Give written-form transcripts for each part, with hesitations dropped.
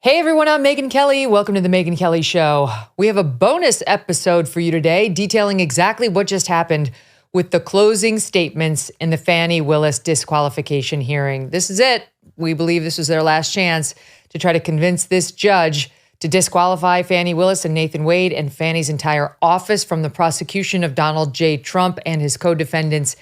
Hey everyone, I'm Megyn Kelly. Welcome to the Megyn Kelly Show. We have a bonus episode for you today detailing exactly what just happened with the closing statements in the Fani Willis disqualification hearing. This is it. We believe this was their last chance to try to convince this judge to disqualify Fani Willis and Nathan Wade and Fani's entire office from the prosecution of Donald J. Trump and his co-defendants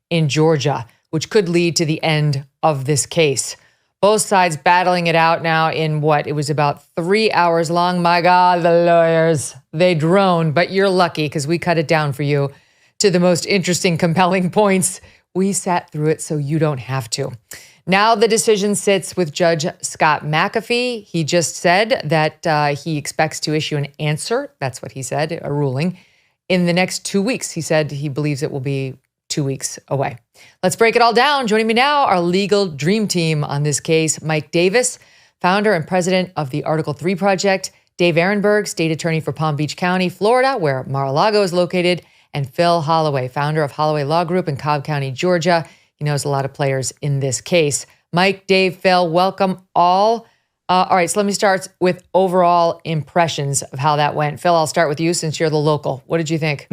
in Georgia, which could lead to the end of this case. Both sides battling it out now in what? It was about 3 hours long. My God, the lawyers, they drone, but you're lucky because we cut it down for you to the most interesting, compelling points. We sat through it so you don't have to. Now the decision sits with Judge Scott McAfee. He just said that he expects to issue an answer. That's what he said, a ruling, in the next 2 weeks. He said he believes it will be 2 weeks away. Let's break it all down. Joining me now, our legal dream team on this case, Mike Davis, founder and president of the Article 3 Project, Dave Ehrenberg, state attorney for Palm Beach County, Florida, where Mar-a-Lago is located, and Phil Holloway, founder of Holloway Law Group in Cobb County, Georgia. He knows a lot of players in this case. Mike, Dave, Phil, welcome all. All right, so let me start with overall impressions of how that went. Phil, I'll start with you since you're the local. What did you think?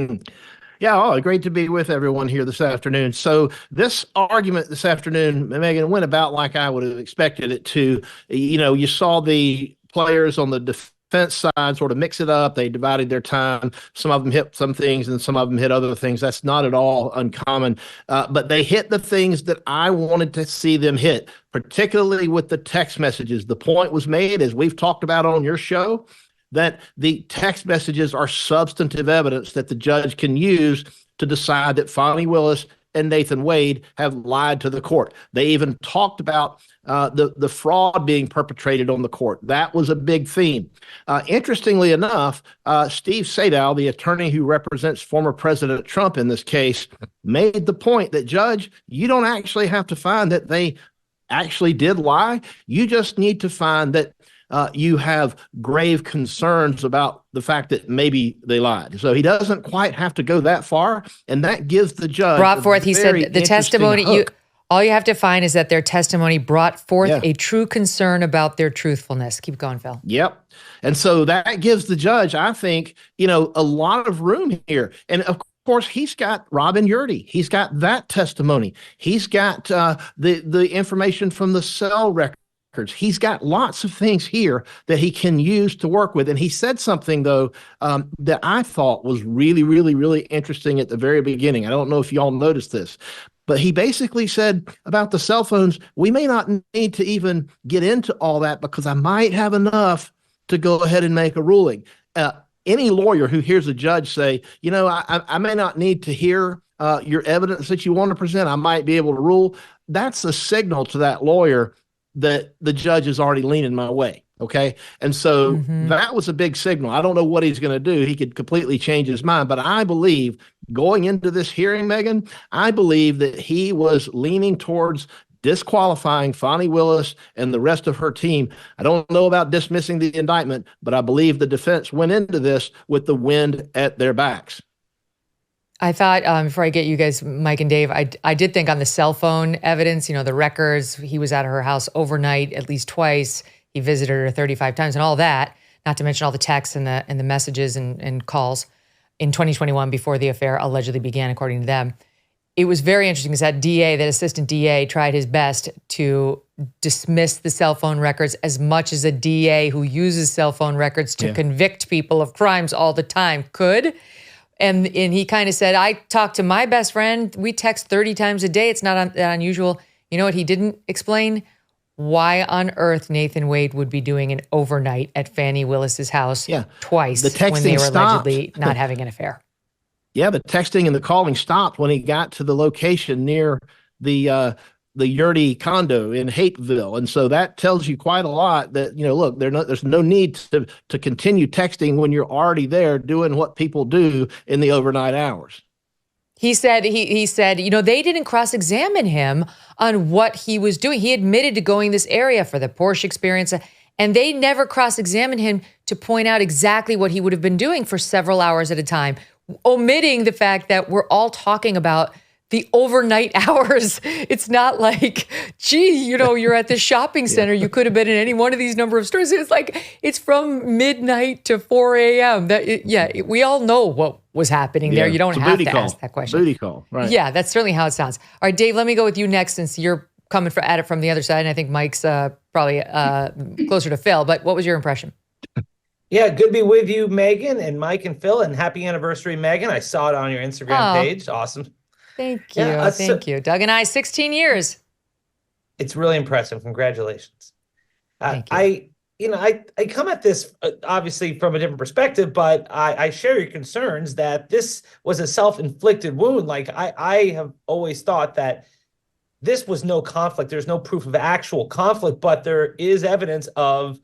Yeah, great to be with everyone here this afternoon. So this argument this afternoon, Megyn, went about like I would have expected it to. You saw the players on the defense side sort of mix it up. They divided their time. Some of them hit some things and some of them hit other things. That's not at all uncommon. But they hit the things that I wanted to see them hit, particularly with the text messages. The point was made, as we've talked about on your show, that the text messages are substantive evidence that the judge can use to decide that Fani Willis and Nathan Wade have lied to the court. They even talked about the fraud being perpetrated on the court. That was a big theme. Interestingly enough, Steve Sadow, the attorney who represents former President Trump in this case, made the point that, Judge, you don't actually have to find that they actually did lie. You just need to find that you have grave concerns about the fact that maybe they lied. So he doesn't quite have to go that far. And that gives the judge brought forth, he said, the testimony, all you have to find is that their testimony brought forth a true concern about their truthfulness. Keep going, Phil. Yep. And so that gives the judge, I think, a lot of room here. And of course, he's got Robin Yurdy. He's got that testimony. He's got the information from the cell record. He's got lots of things here that he can use to work with. And he said something, though, that I thought was really, really, really interesting at the very beginning. I don't know if y'all noticed this, but he basically said about the cell phones, we may not need to even get into all that because I might have enough to go ahead and make a ruling. Any lawyer who hears a judge say, I may not need to hear your evidence that you want to present, I might be able to rule. That's a signal to that lawyer that the judge is already leaning my way. Okay. And so that was a big signal. I don't know what he's going to do. He could completely change his mind, but I believe going into this hearing, Megyn, I believe that he was leaning towards disqualifying Fani Willis and the rest of her team. I don't know about dismissing the indictment, but I believe the defense went into this with the wind at their backs. I thought, before I get you guys, Mike and Dave, I did think on the cell phone evidence, the records, he was at her house overnight at least twice. He visited her 35 times and all that, not to mention all the texts and the messages and calls in 2021 before the affair allegedly began, according to them. It was very interesting because that assistant DA tried his best to dismiss the cell phone records as much as a DA who uses cell phone records to convict people of crimes all the time could. And he kind of said, I talked to my best friend. We text 30 times a day. It's not that unusual. You know what he didn't explain? Why on earth Nathan Wade would be doing an overnight at Fani Willis's house twice when they were allegedly not having an affair. Yeah, the texting and the calling stopped when he got to the location near the Yurdy condo in Hateville. And so that tells you quite a lot that, look, there's no need to continue texting when you're already there doing what people do in the overnight hours. He said, they didn't cross-examine him on what he was doing. He admitted to going this area for the Porsche experience, and they never cross-examined him to point out exactly what he would have been doing for several hours at a time, omitting the fact that we're all talking about the overnight hours. It's not like, gee, you're at the shopping center. You could have been in any one of these number of stores. It's like, it's from midnight to 4 a.m. We all know what was happening there. You don't have to ask that question. Booty call, right? Yeah, that's certainly how it sounds. All right, Dave, let me go with you next since you're coming at it from the other side. And I think Mike's probably closer to Phil. But what was your impression? Yeah, good to be with you, Megyn, and Mike and Phil, and happy anniversary, Megyn. I saw it on your Instagram page. Awesome. Thank you. Thank you. Doug and I, 16 years. It's really impressive. Congratulations. Thank you. I come at this obviously from a different perspective, but I share your concerns that this was a self-inflicted wound. Like I have always thought that this was no conflict. There's no proof of actual conflict, but there is evidence of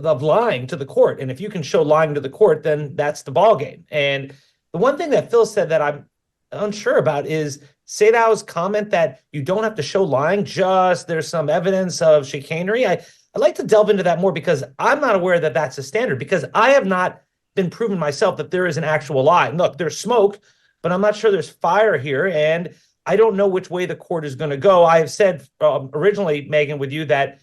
lying to the court. And if you can show lying to the court, then that's the ballgame. And the one thing that Phil said that I'm unsure about is Sadow's comment that you don't have to show lying, just there's some evidence of chicanery. I'd like to delve into that more because I'm not aware that that's a standard, because I have not been proven myself that there is an actual lie. Look, there's smoke, but I'm not sure there's fire here. And I don't know which way the court is going to go. I have said originally, Megyn, with you that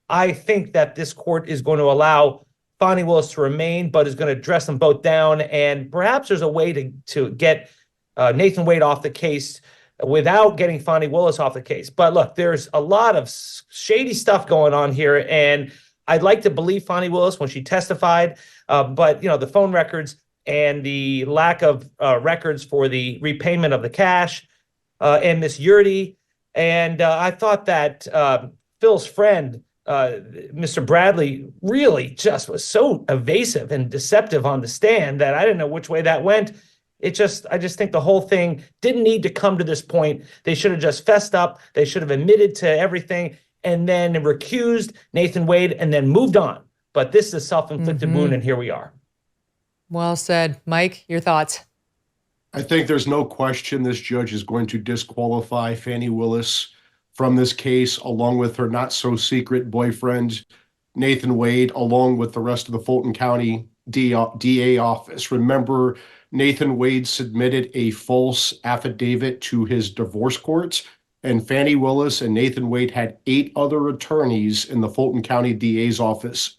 I think that this court is going to allow Fani Willis to remain, but is going to dress them both down. And perhaps there's a way to get Nathan Wade off the case without getting Fani Willis off the case. But look, there's a lot of shady stuff going on here. And I'd like to believe Fani Willis when she testified. But, the phone records and the lack of records for the repayment of the cash and Miss Yurdy. And I thought that Phil's friend, Mr. Bradley, really just was so evasive and deceptive on the stand that I didn't know which way that went. I just think the whole thing didn't need to come to this point. They should have just fessed up. They should have admitted to everything and then recused Nathan Wade and then moved on. But this is a self-inflicted wound, and here we are. Well said. Mike, your thoughts? I think there's no question this judge is going to disqualify Fani Willis from this case, along with her not-so-secret boyfriend, Nathan Wade, along with the rest of the Fulton County DA office. Remember, Nathan Wade submitted a false affidavit to his divorce court, and Fani Willis and Nathan Wade had 8 other attorneys in the Fulton County DA's office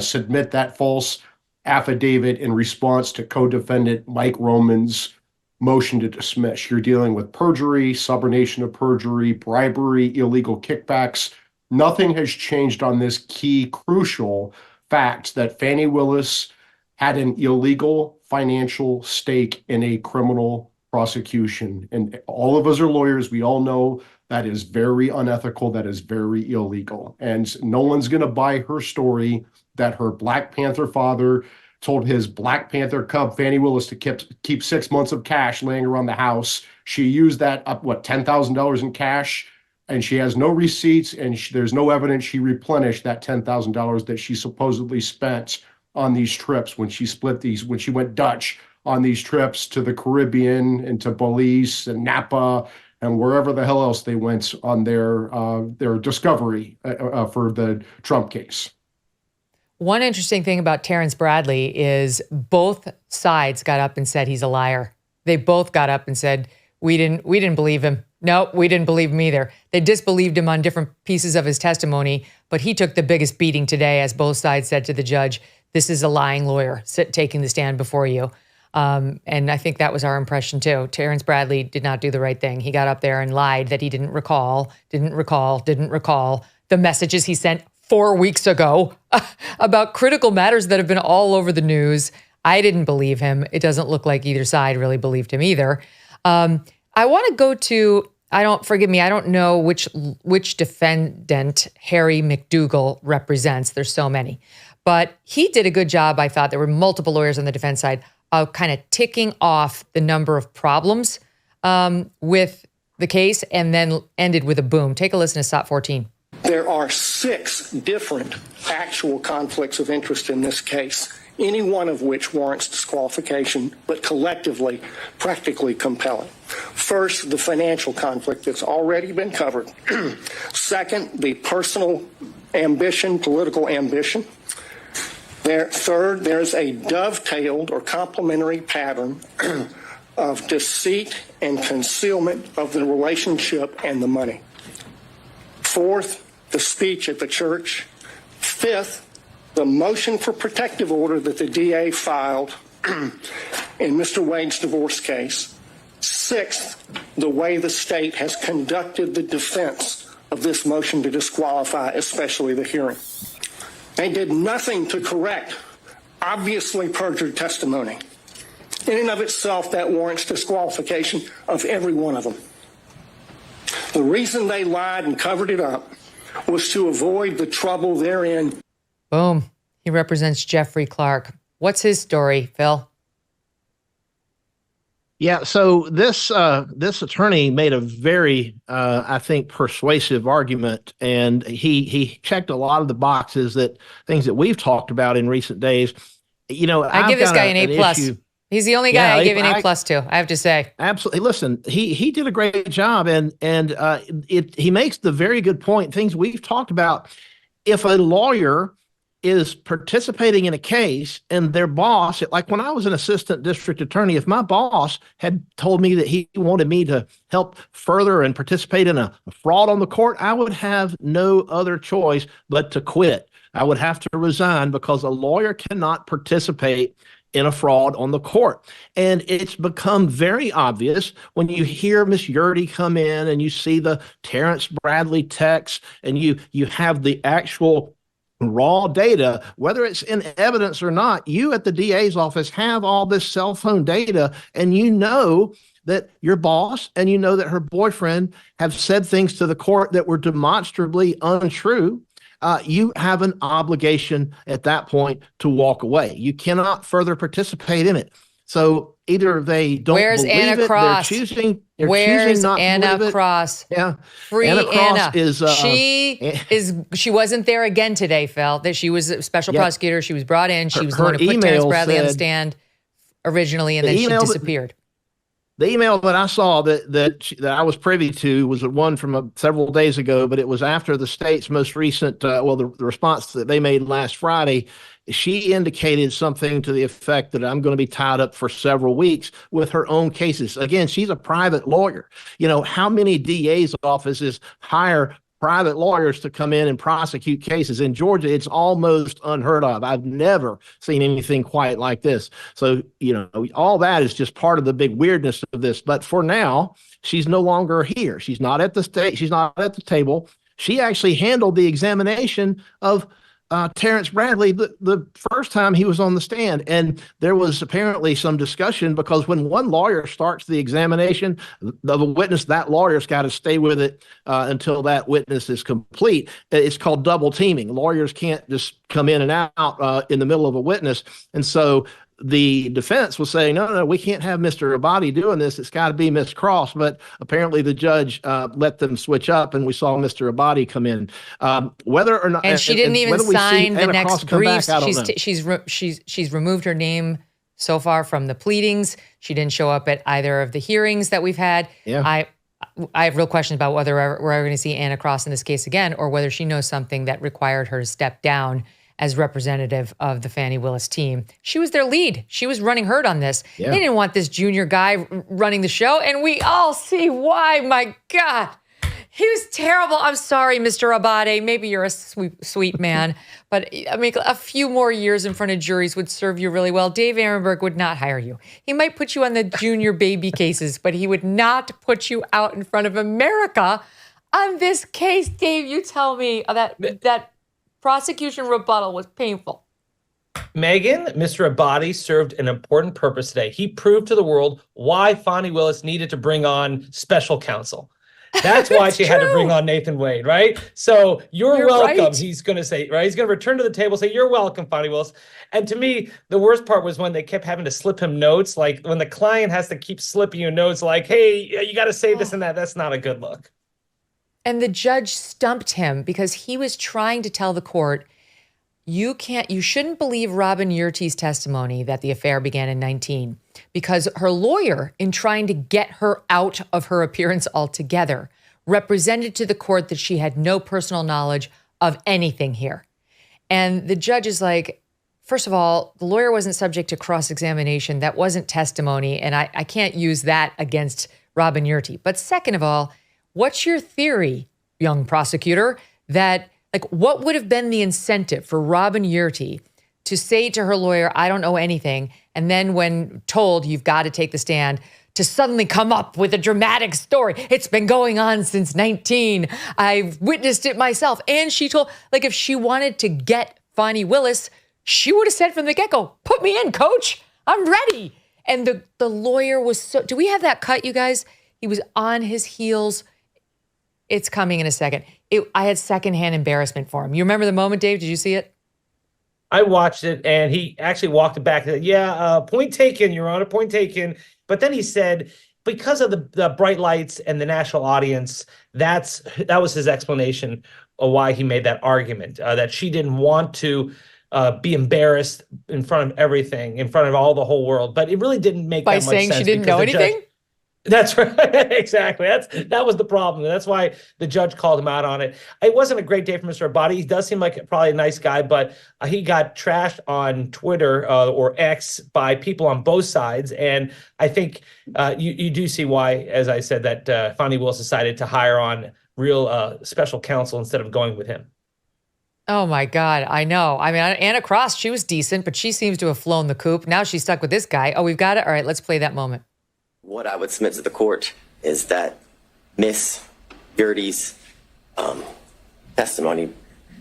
submit that false affidavit in response to co-defendant Mike Roman's motion to dismiss. You're dealing with perjury, subornation of perjury, bribery, illegal kickbacks. Nothing has changed on this key, crucial fact that Fani Willis had an illegal financial stake in a criminal prosecution. And all of us are lawyers. We all know that is very unethical. That is very illegal. And no one's going to buy her story that her Black Panther father told his Black Panther cub, Fani Willis, to keep 6 months of cash laying around the house. She used that up, $10,000 in cash, and she has no receipts, and there's no evidence she replenished that $10,000 that she supposedly spent on these trips when she when she went Dutch on these trips to the Caribbean and to Belize and Napa and wherever the hell else they went on their discovery for the Trump case. One interesting thing about Terrence Bradley is both sides got up and said he's a liar. They both got up and said, we didn't believe him. No, we didn't believe him either. They disbelieved him on different pieces of his testimony, but he took the biggest beating today, as both sides said to the judge, this is a lying lawyer taking the stand before you. And I think that was our impression too. Terrence Bradley did not do the right thing. He got up there and lied that he didn't recall the messages he sent 4 weeks ago about critical matters that have been all over the news. I didn't believe him. It doesn't look like either side really believed him either. I want to go to, I don't know which defendant Harry McDougal represents. There's so many. But he did a good job, I thought. There were multiple lawyers on the defense side of kind of ticking off the number of problems with the case and then ended with a boom. Take a listen to SOT 14. There are 6 different actual conflicts of interest in this case, any one of which warrants disqualification, but collectively practically compelling. First, the financial conflict that's already been covered. Second, the personal ambition, political ambition. Third, there's a dovetailed or complementary pattern of deceit and concealment of the relationship and the money. Fourth, the speech at the church. Fifth, the motion for protective order that the DA filed in Mr. Wade's divorce case. Sixth, the way the state has conducted the defense of this motion to disqualify, especially the hearing. They did nothing to correct obviously perjured testimony. In and of itself, that warrants disqualification of every one of them. The reason they lied and covered it up was to avoid the trouble therein. Boom. He represents Jeffrey Clark. What's his story, Phil? Yeah, so this attorney made a very, I think, persuasive argument, and he checked a lot of the boxes things that we've talked about in recent days. You know, I give this guy an A+. He's the only guy I give an A+ to, I have to say. Absolutely. Listen, he did a great job, and he makes the very good point. Things we've talked about. If a lawyer is participating in a case and their boss, like when I was an assistant district attorney, if my boss had told me that he wanted me to help further and participate in a fraud on the court, I would have no other choice but to quit. I would have to resign because a lawyer cannot participate in a fraud on the court. And it's become very obvious when you hear Miss Yurdy come in and you see the Terrence Bradley text and you have the actual raw data, whether it's in evidence or not. You at the DA's office have all this cell phone data, and you know that your boss and you know that her boyfriend have said things to the court that were demonstrably untrue. You have an obligation at that point to walk away. You cannot further participate in it. So either they don't Where's believe Anna it, Cross? they're choosing not Anna to believe Cross? It. Yeah, Free Anna Cross Anna. She wasn't there again today, Phil. That she was a special prosecutor. She was brought in. She was the one who put Terrence Bradley on the stand originally, and then she disappeared. The email that I saw that I was privy to was one from several days ago, but it was after the state's most recent, the response that they made last Friday. She indicated something to the effect that I'm going to be tied up for several weeks with her own cases. Again, she's a private lawyer. You know, how many DA's offices hire private lawyers to come in and prosecute cases? In Georgia, it's almost unheard of. I've never seen anything quite like this. So, you know, all that is just part of the big weirdness of this. But for now, she's no longer here. She's not at the state. She's not at the table. She actually handled the examination of Terrence Bradley the first time he was on the stand. And there was apparently some discussion because when one lawyer starts the examination of a witness, that lawyer's got to stay with it until that witness is complete. It's called double teaming. Lawyers can't just come in and out in the middle of a witness. And so the defense was saying, no, we can't have Mr. Abadi doing this. It's got to be Miss Cross. But apparently the judge let them switch up, and we saw Mr. Abadi come in. Whether or not, and she didn't even sign the next briefs. Back, she's removed her name so far from the pleadings. She didn't show up at either of the hearings that we've had. Yeah. I have real questions about whether we're ever going to see Anna Cross in this case again, or whether she knows something that required her to step down as representative of the Fani Willis team. She was their lead. She was running herd on this. Yeah. They didn't want this junior guy running the show, and we all see why. My God, he was terrible. I'm sorry, Mr. Abadi. Maybe you're a sweet man, but I mean, a few more years in front of juries would serve you really well. Dave Ehrenberg would not hire you. He might put you on the junior baby cases, but he would not put you out in front of America on this case. Dave, you tell me that prosecution rebuttal was painful. Megyn, Mr. Abadi served an important purpose today. He proved to the world why Fani Willis needed to bring on special counsel. That's why she had to bring on Nathan Wade, right? So you're welcome, right. He's going to say, right? He's going to return to the table, say, you're welcome, Fani Willis. And to me, the worst part was when they kept having to slip him notes, like when the client has to keep slipping you notes like, hey, you got to say this and that. That's not a good look. And the judge stumped him because he was trying to tell the court, you shouldn't believe Robin Yurty's testimony that the affair began in 19, because her lawyer, in trying to get her out of her appearance altogether, represented to the court that she had no personal knowledge of anything here. And the judge is like, first of all, the lawyer wasn't subject to cross-examination. That wasn't testimony. And I can't use that against Robin Yurty. But second of all, what's your theory, young prosecutor, that like what would have been the incentive for Robin Yurty to say to her lawyer, I don't know anything, and then when told you've got to take the stand, to suddenly come up with a dramatic story. It's been going on since 19. I've witnessed it myself. And she told, like, if she wanted to get Fani Willis, she would have said from the get-go, put me in, coach. I'm ready. And the lawyer was so, do we have that cut, you guys? He was on his heels. It's coming in a second. I had secondhand embarrassment for him. You remember the moment, Dave? Did you see it? I watched it, and he actually walked it back. Yeah, point taken, Your Honor, point taken. But then he said, because of the bright lights and the national audience, that was his explanation of why he made that argument, that she didn't want to be embarrassed in front of everything, in front of all the whole world. But it really didn't make that much sense. By saying she didn't know anything? That's right. Exactly. That was the problem. That's why the judge called him out on it. It wasn't a great day for Mr. Abadi. He does seem like probably a nice guy, but he got trashed on Twitter or X by people on both sides. And I think you do see why, as I said, that Fani Willis decided to hire on real special counsel instead of going with him. Oh, my God. I know. I mean, Anna Cross, she was decent, but she seems to have flown the coop. Now she's stuck with this guy. Oh, we've got it. All right, let's play that moment. What I would submit to the court is that Miss Yurty's testimony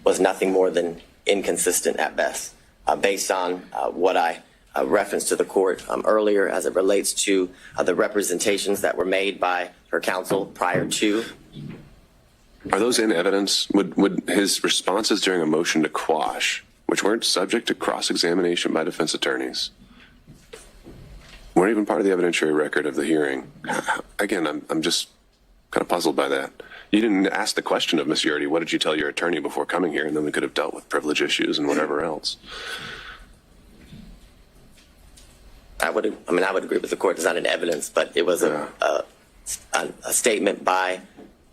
was nothing more than inconsistent at best, based on what I referenced to the court earlier as it relates to the representations that were made by her counsel prior to. Are those in evidence? Would his responses during a motion to quash, which weren't subject to cross-examination by defense attorneys, weren't even part of the evidentiary record of the hearing? Again, I'm just kind of puzzled by that. You didn't ask the question of Ms. Yurty, what did you tell your attorney before coming here? And then we could have dealt with privilege issues and whatever else. I would agree with the court. It's not in evidence, but it was a statement by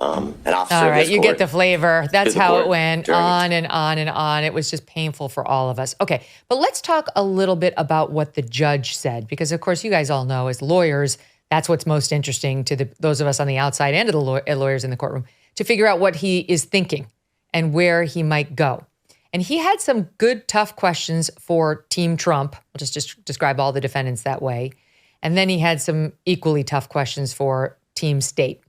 an officer. All right, of this you court get the flavor. That's how it went during on and on and on. It was just painful for all of us. Okay, but let's talk a little bit about what the judge said, because of course you guys all know as lawyers, that's what's most interesting to those of us on the outside and to the lawyers in the courtroom, to figure out what he is thinking and where he might go. And he had some good, tough questions for Team Trump. I'll just describe all the defendants that way. And then he had some equally tough questions for Team State.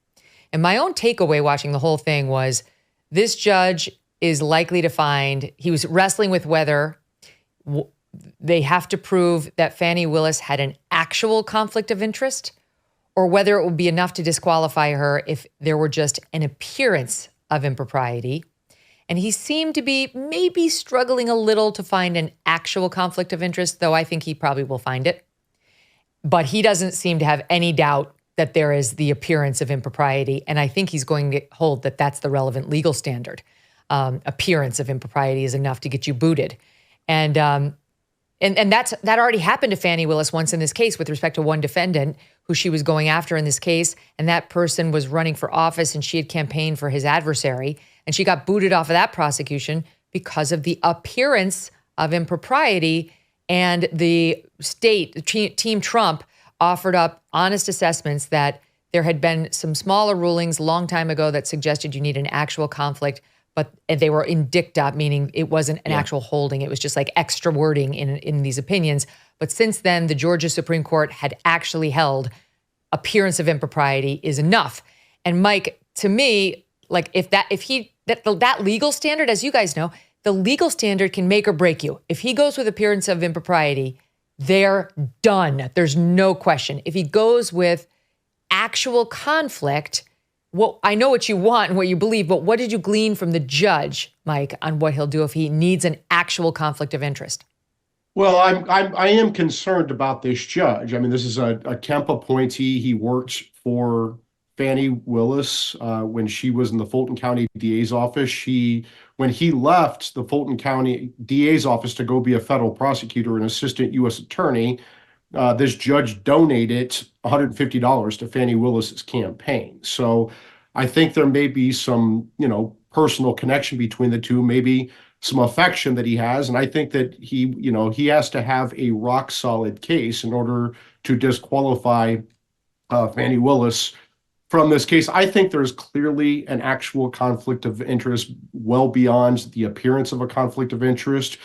And my own takeaway watching the whole thing was this judge is likely to find, he was wrestling with whether they have to prove that Fani Willis had an actual conflict of interest or whether it would be enough to disqualify her if there were just an appearance of impropriety. And he seemed to be maybe struggling a little to find an actual conflict of interest, though I think he probably will find it. But he doesn't seem to have any doubt that there is the appearance of impropriety. And I think he's going to hold that that's the relevant legal standard. Appearance of impropriety is enough to get you booted. And that already happened to Fani Willis once in this case with respect to one defendant who she was going after in this case. And that person was running for office and she had campaigned for his adversary. And she got booted off of that prosecution because of the appearance of impropriety. And the state, Team Trump, offered up honest assessments that there had been some smaller rulings a long time ago that suggested you need an actual conflict, but they were in dicta, meaning it wasn't an actual holding. It was just like extra wording in these opinions. But since then, the Georgia Supreme Court had actually held appearance of impropriety is enough. And Mike, to me, like that legal standard, as you guys know, the legal standard can make or break you. If he goes with appearance of impropriety, they're done. There's no question. If he goes with actual conflict, well, I know what you want and what you believe, but what did you glean from the judge, Mike, on what he'll do if he needs an actual conflict of interest? Well, I am concerned about this judge. I mean, this is a temp appointee. He worked for Fani Willis when she was in the Fulton County DA's office. When he left the Fulton County DA's office to go be a federal prosecutor and assistant U.S. attorney, this judge donated $150 to Fani Willis's campaign. So I think there may be some, personal connection between the two. Maybe some affection that he has. And I think that he has to have a rock solid case in order to disqualify Fani Willis from this case. I think there's clearly an actual conflict of interest well beyond the appearance of a conflict of interest.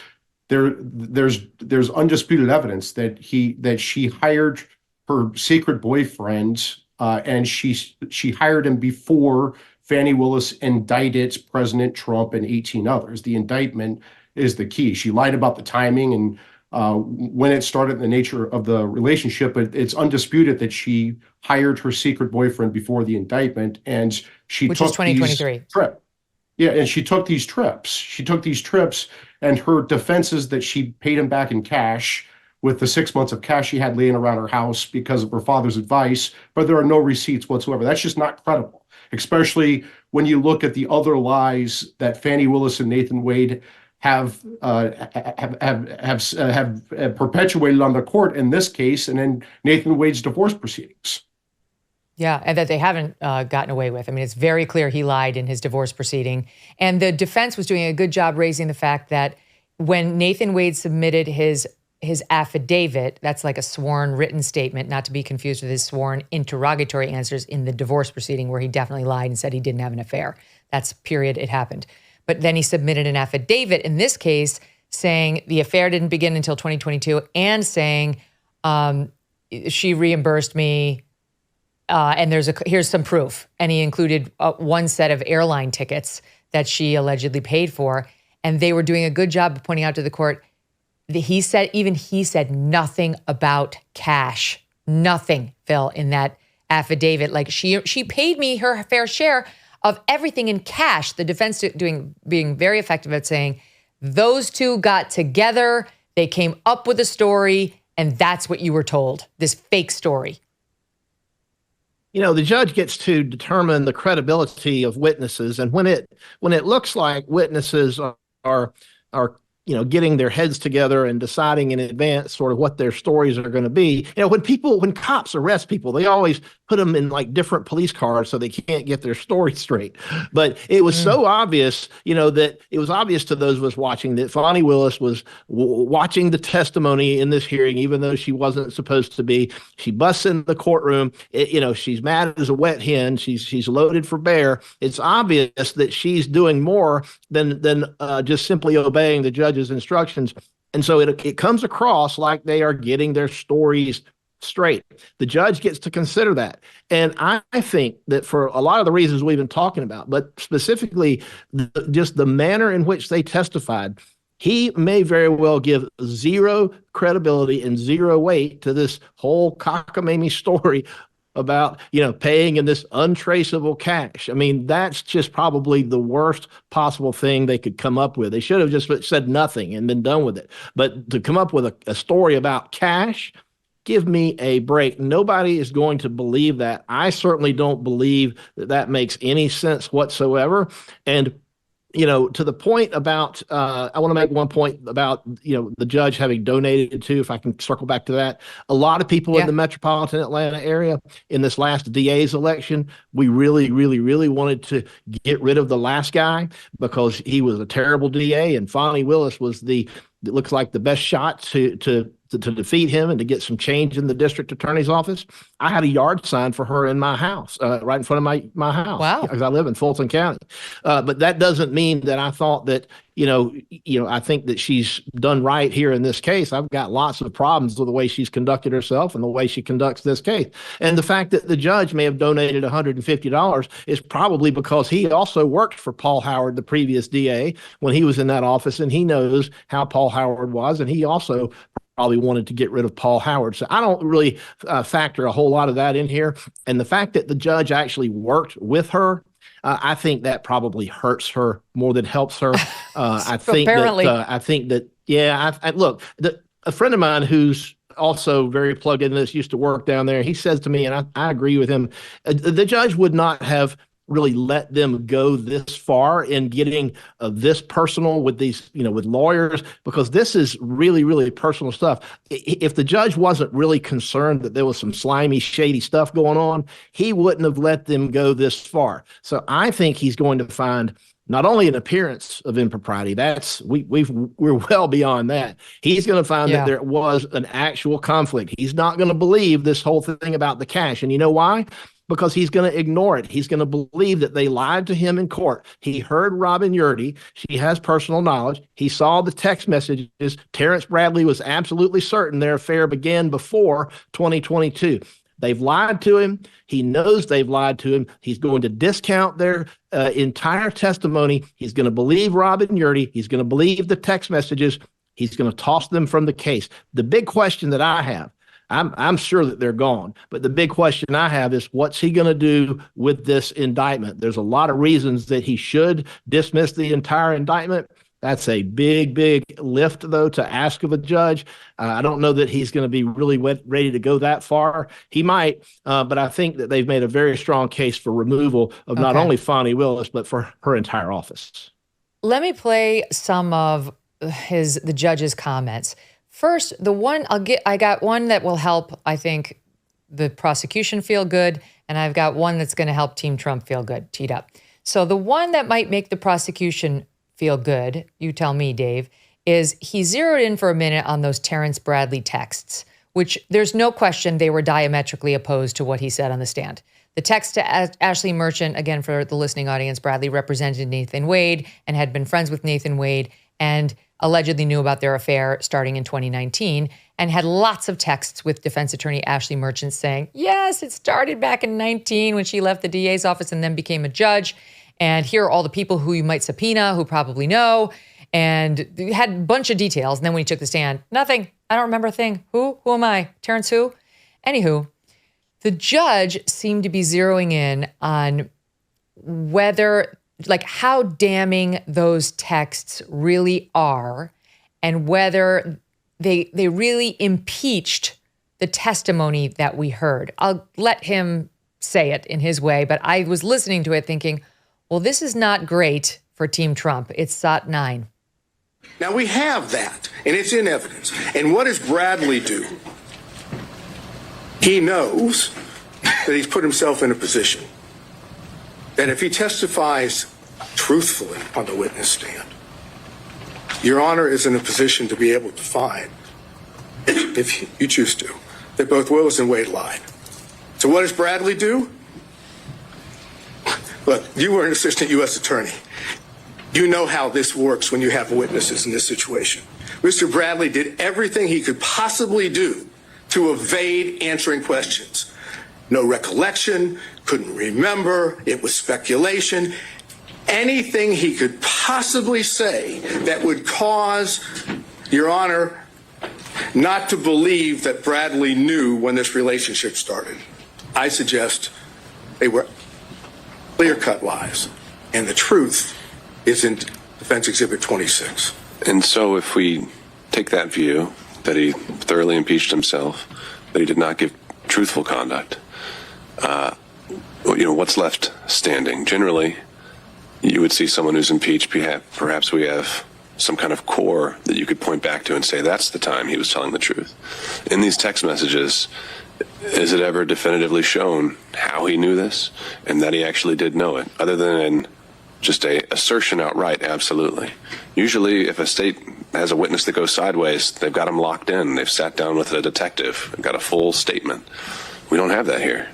There's undisputed evidence that she hired her secret boyfriend, and she hired him before Fani Willis indicted President Trump and 18 others. The indictment is the key. She lied about the timing and when it started, the nature of the relationship, but it's undisputed that she hired her secret boyfriend before the indictment, and which is 2023. Yeah, and she took these trips. And her defense is that she paid him back in cash with the 6 months of cash she had laying around her house because of her father's advice, but there are no receipts whatsoever. That's just not credible, especially when you look at the other lies that Fani Willis and Nathan Wade have perpetuated on the court in this case and in Nathan Wade's divorce proceedings. Yeah, and that they haven't gotten away with. I mean, it's very clear he lied in his divorce proceeding. And the defense was doing a good job raising the fact that when Nathan Wade submitted his affidavit, that's like a sworn written statement, not to be confused with his sworn interrogatory answers in the divorce proceeding where he definitely lied and said he didn't have an affair. That's period, it happened. But then he submitted an affidavit in this case saying the affair didn't begin until 2022 and saying she reimbursed me and here's some proof. And he included one set of airline tickets that she allegedly paid for. And they were doing a good job of pointing out to the court that he said nothing about cash. Nothing, Phil, in that affidavit. Like she paid me her fair share of everything in cash. The defense being very effective at saying those two got together, they came up with a story, and that's what you were told, this fake story. The judge gets to determine the credibility of witnesses, and when it looks like witnesses are getting their heads together and deciding in advance sort of what their stories are going to be. When cops arrest people, they always put them in like different police cars so they can't get their story straight. But it was so obvious, that it was obvious to those of us watching that Fani Willis was watching the testimony in this hearing, even though she wasn't supposed to be. She busts in the courtroom. She's mad as a wet hen. She's loaded for bear. It's obvious that she's doing more than just simply obeying the judge's instructions. And so it comes across like they are getting their stories straight. The judge gets to consider that. And I think that for a lot of the reasons we've been talking about, but specifically just the manner in which they testified, he may very well give zero credibility and zero weight to this whole cockamamie story about, paying in this untraceable cash. I mean, that's just probably the worst possible thing they could come up with. They should have just said nothing and been done with it. But to come up with a story about cash, give me a break. Nobody is going to believe that. I certainly don't believe that makes any sense whatsoever. And to the point about, I want to make one point about, the judge having donated to, if I can circle back to that. A lot of people in the metropolitan Atlanta area in this last DA's election, we really, really, really wanted to get rid of the last guy because he was a terrible DA, and Fani Willis was it looks like the best shot to defeat him and to get some change in the district attorney's office. I had a yard sign for her in my house, right in front of my house. Wow. Because I live in Fulton County. But that doesn't mean that I thought that, I think that she's done right here in this case. I've got lots of problems with the way she's conducted herself and the way she conducts this case. And the fact that the judge may have donated $150 is probably because he also worked for Paul Howard, the previous DA, when he was in that office, and he knows how Paul Howard was, and he also probably wanted to get rid of Paul Howard. So I don't really factor a whole lot of that in here. And the fact that the judge actually worked with her, I think that probably hurts her more than helps her. I think that, look, a friend of mine who's also very plugged into this used to work down there. He says to me, and I agree with him, the judge would not have really let them go this far in getting this personal with these, with lawyers, because this is really, really personal stuff. If the judge wasn't really concerned that there was some slimy, shady stuff going on, he wouldn't have let them go this far. So I think he's going to find not only an appearance of impropriety, we're well beyond that. He's going to find that there was an actual conflict. He's not going to believe this whole thing about the cash. And you know why? Because he's going to ignore it. He's going to believe that they lied to him in court. He heard Robin Yurdy. She has personal knowledge. He saw the text messages. Terrence Bradley was absolutely certain their affair began before 2022. They've lied to him. He knows they've lied to him. He's going to discount their entire testimony. He's going to believe Robin Yurdy. He's going to believe the text messages. He's going to toss them from the case. The big question that I have, I'm sure that they're gone, but the big question I have is what's he going to do with this indictment? There's a lot of reasons that he should dismiss the entire indictment. That's a big, big lift, though, to ask of a judge. I don't know that he's going to be really ready to go that far. He might, but I think that they've made a very strong case for removal of not only Fani Willis, but for her entire office. Let me play some of the judge's comments. First, I got one that will help, I think, the prosecution feel good, and I've got one that's going to help Team Trump feel good, teed up. So the one that might make the prosecution feel good, you tell me, Dave, is he zeroed in for a minute on those Terrence Bradley texts, which there's no question they were diametrically opposed to what he said on the stand. The text to Ashley Merchant, again, for the listening audience, Bradley represented Nathan Wade and had been friends with Nathan Wade and allegedly knew about their affair starting in 2019 and had lots of texts with defense attorney Ashley Merchant saying, yes, it started back in 19 when she left the DA's office and then became a judge. And here are all the people who you might subpoena, who probably know, and had a bunch of details. And then when he took the stand, nothing. I don't remember a thing. Who am I? Terrence who? Anywho, the judge seemed to be zeroing in on whether, like, how damning those texts really are and whether they really impeached the testimony that we heard. I'll let him say it in his way, but I was listening to it thinking, well, this is not great for Team Trump. It's SOT 9. Now we have that, and it's in evidence. And what does Bradley do? He knows that he's put himself in a position that if he testifies truthfully on the witness stand, Your Honor is in a position to be able to find, if you choose to, that both Willis and Wade lied. So what does Bradley do? Look, you were an assistant U.S. attorney. You know how this works when you have witnesses in this situation. Mr. Bradley did everything he could possibly do to evade answering questions. No recollection, couldn't remember, it was speculation. Anything he could possibly say that would cause Your Honor not to believe that Bradley knew when this relationship started. I suggest they were clear-cut lies, and the truth is in Defense Exhibit 26. And so if we take that view, that he thoroughly impeached himself, that he did not give truthful conduct, what's left standing? Generally, you would see someone who's impeached, perhaps we have some kind of core that you could point back to and say that's the time he was telling the truth. In these text messages, is it ever definitively shown how he knew this and that he actually did know it, other than just a assertion outright? Absolutely. Usually, if a state has a witness that goes sideways, they've got him locked in. They've sat down with a detective and got a full statement. We don't have that here.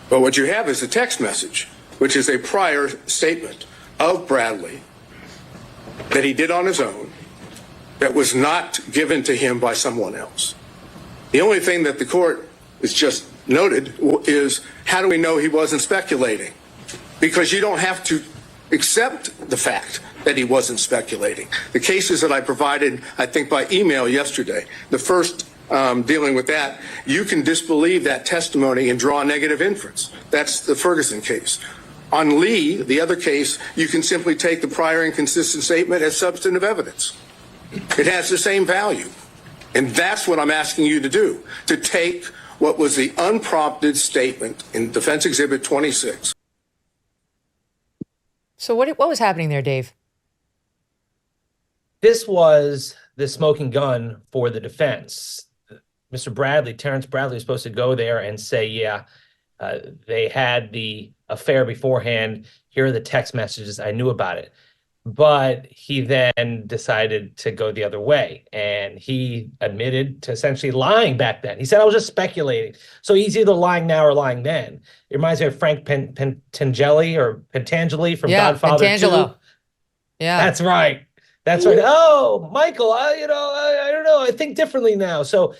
But what you have is a text message, which is a prior statement of Bradley that he did on his own, that was not given to him by someone else. The only thing that the court has just noted is, how do we know he wasn't speculating? Because you don't have to accept the fact that he wasn't speculating. The cases that I provided, I think by email yesterday, the first dealing with that, you can disbelieve that testimony and draw a negative inference. That's the Ferguson case. On Lee, the other case, you can simply take the prior inconsistent statement as substantive evidence. It has the same value. And that's what I'm asking you to do, to take what was the unprompted statement in Defense Exhibit 26. So what was happening there, Dave? This was the smoking gun for the defense. Mr. Bradley, Terrence Bradley, was supposed to go there and say, they had the affair beforehand. here are the text messages. I knew about it. But he then decided to go the other way. And he admitted to essentially lying back then. He said, I was just speculating. So he's either lying now or lying then. It reminds me of Frank Pentangeli from Godfather Pentangelo. 2. Yeah. That's right. That's right. Oh, Michael, I don't know. I think differently now. So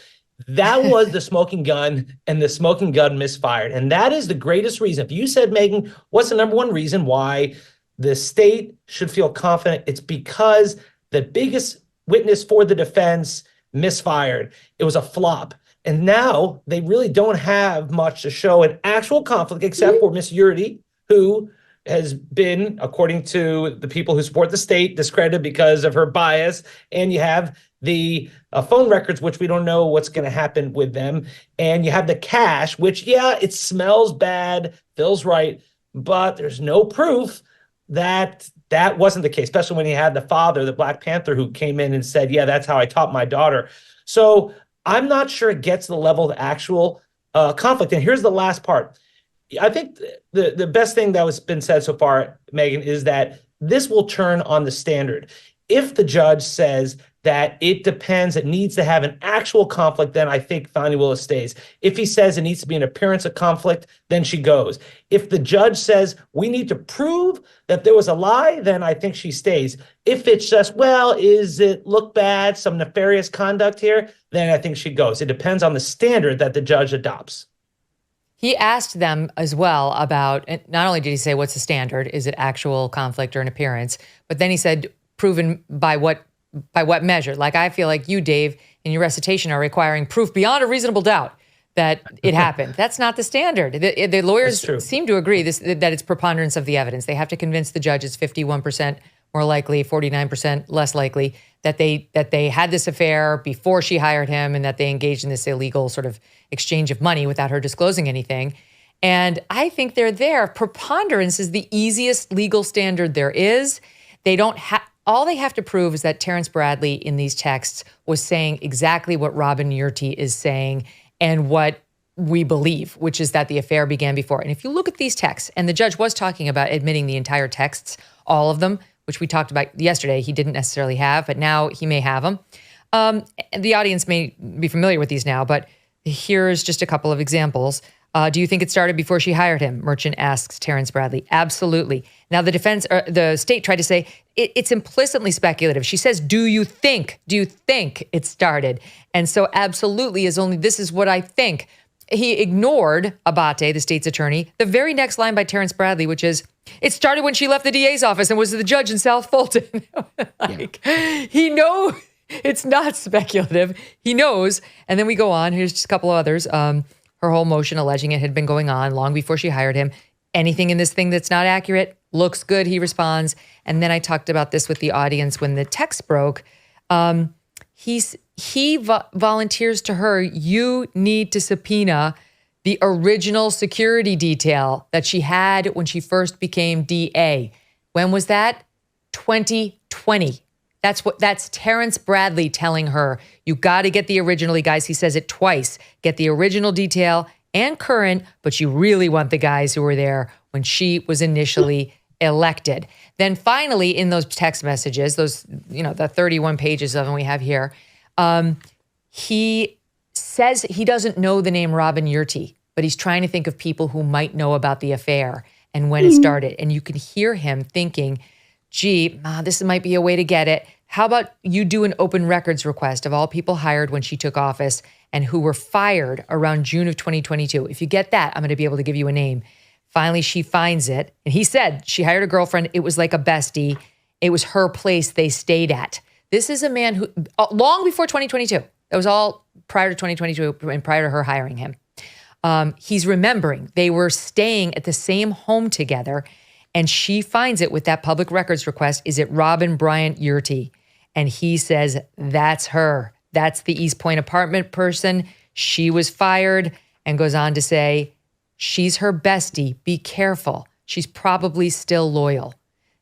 that was the smoking gun, and the smoking gun misfired. And that is the greatest reason. If you said, Megyn, what's the number one reason why the state should feel confident? It's because the biggest witness for the defense misfired. It was a flop. And now they really don't have much to show an actual conflict except for Miss Yurdi, who has been, according to the people who support the state, discredited because of her bias. And you have the phone records, which we don't know what's going to happen with them. And you have the cash, which, yeah, it smells bad, feels right, but there's no proof that that wasn't the case, especially when he had the father, the Black Panther, who came in and said, yeah, that's how I taught my daughter. So I'm not sure it gets to the level of actual conflict. And here's the last part. I think the best thing that was been said so far, Megyn, is that this will turn on the standard. If the judge says that it depends, it needs to have an actual conflict, then I think Fani Willis stays. If he says it needs to be an appearance of conflict, then she goes. If the judge says we need to prove that there was a lie, then I think she stays. If it's just, well, is it look bad, some nefarious conduct here, then I think she goes. It depends on the standard that the judge adopts. He asked them as well about, and not only did he say, what's the standard? Is it actual conflict or an appearance? But then he said, proven by what measure? Like, I feel like you, Dave, in your recitation are requiring proof beyond a reasonable doubt that it happened. That's not the standard. The lawyers seem to agree that it's preponderance of the evidence. They have to convince the judge it's 51% more likely, 49% less likely that they had this affair before she hired him and that they engaged in this illegal sort of exchange of money without her disclosing anything. And I think they're there. Preponderance is the easiest legal standard there is. All they have to prove is that Terrence Bradley in these texts was saying exactly what Robin Yurti is saying and what we believe, which is that the affair began before. And if you look at these texts, and the judge was talking about admitting the entire texts, all of them, which we talked about yesterday, he didn't necessarily have, but now he may have them. The audience may be familiar with these now, but here's just a couple of examples. Do you think it started before she hired him? Merchant asks Terrence Bradley. Absolutely. Now the state tried to say it's implicitly speculative. She says, do you think it started? And so absolutely is only, this is what I think. He ignored Abate, the state's attorney, the very next line by Terrence Bradley, which is, it started when she left the DA's office and was the judge in South Fulton. He knows it's not speculative. He knows. And then we go on. Here's just a couple of others. Her whole motion alleging it had been going on long before she hired him. Anything in this thing that's not accurate looks good, he responds. And then I talked about this with the audience when the text broke. He volunteers to her, you need to subpoena the original security detail that she had when she first became DA. When was that? 2020. That's Terrence Bradley telling her, you got to get the original, guys. He says it twice. Get the original detail and current, but you really want the guys who were there when she was initially elected. Then finally, in those text messages, those, the 31 pages of them we have here, he says he doesn't know the name Robin Yurti, but he's trying to think of people who might know about the affair and when it started. And you can hear him thinking, gee, this might be a way to get it. How about you do an open records request of all people hired when she took office and who were fired around June of 2022? If you get that, I'm going to be able to give you a name. Finally, she finds it. And he said she hired a girlfriend. It was like a bestie. It was her place they stayed at. This is a man who, long before 2022, it was all prior to 2022 and prior to her hiring him. He's remembering they were staying at the same home together. And she finds it with that public records request. Is it Robin Bryant Yurti? And he says, that's her. That's the East Point apartment person. She was fired, and goes on to say, she's her bestie. Be careful. She's probably still loyal.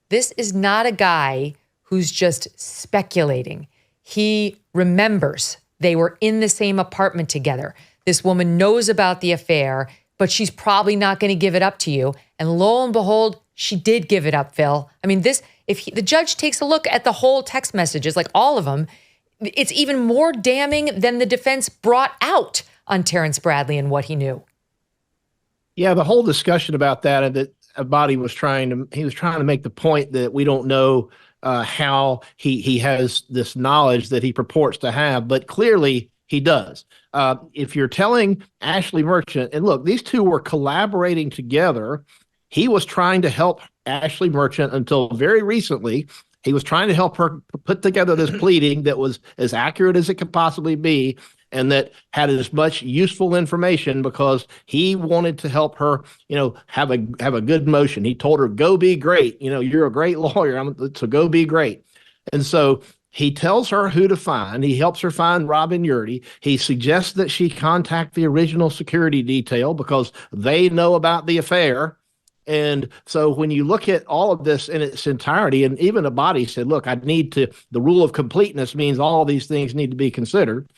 This is not a guy who's just speculating. He remembers they were in the same apartment together. This woman knows about the affair, but she's probably not going to give it up to you. And lo and behold, she did give it up, Phil. I mean, the judge takes a look at the whole text messages, like all of them, it's even more damning than the defense brought out on Terrence Bradley and what he knew. Yeah, the whole discussion about that Abadi was trying to make the point that we don't know how he has this knowledge that he purports to have, but clearly he does. If you're telling Ashley Merchant, and look, these two were collaborating together. He was trying to help Ashley Merchant until very recently. He was trying to help her put together this pleading that was as accurate as it could possibly be, and that had as much useful information because he wanted to help her, have a good motion. He told her, go be great. You're a great lawyer, so go be great. And so he tells her who to find. He helps her find Robin Yurdy. He suggests that she contact the original security detail because they know about the affair. And so when you look at all of this in its entirety, and even Abadi said, look, the rule of completeness means all these things need to be considered.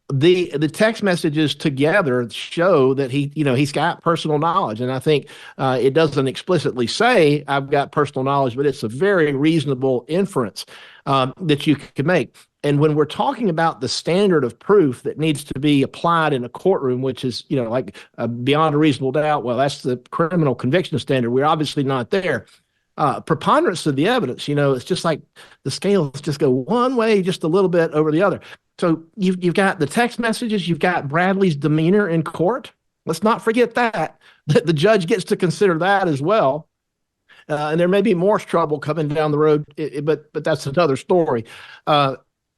The text messages together show that he's got personal knowledge. And I think it doesn't explicitly say I've got personal knowledge, but it's a very reasonable inference that you can make. And when we're talking about the standard of proof that needs to be applied in a courtroom, which is, beyond a reasonable doubt, well, that's the criminal conviction standard. We're obviously not there. Preponderance of the evidence, it's just like the scales just go one way, just a little bit over the other. So you've got the text messages, you've got Bradley's demeanor in court. Let's not forget that the judge gets to consider that as well. And there may be more trouble coming down the road, but that's another story.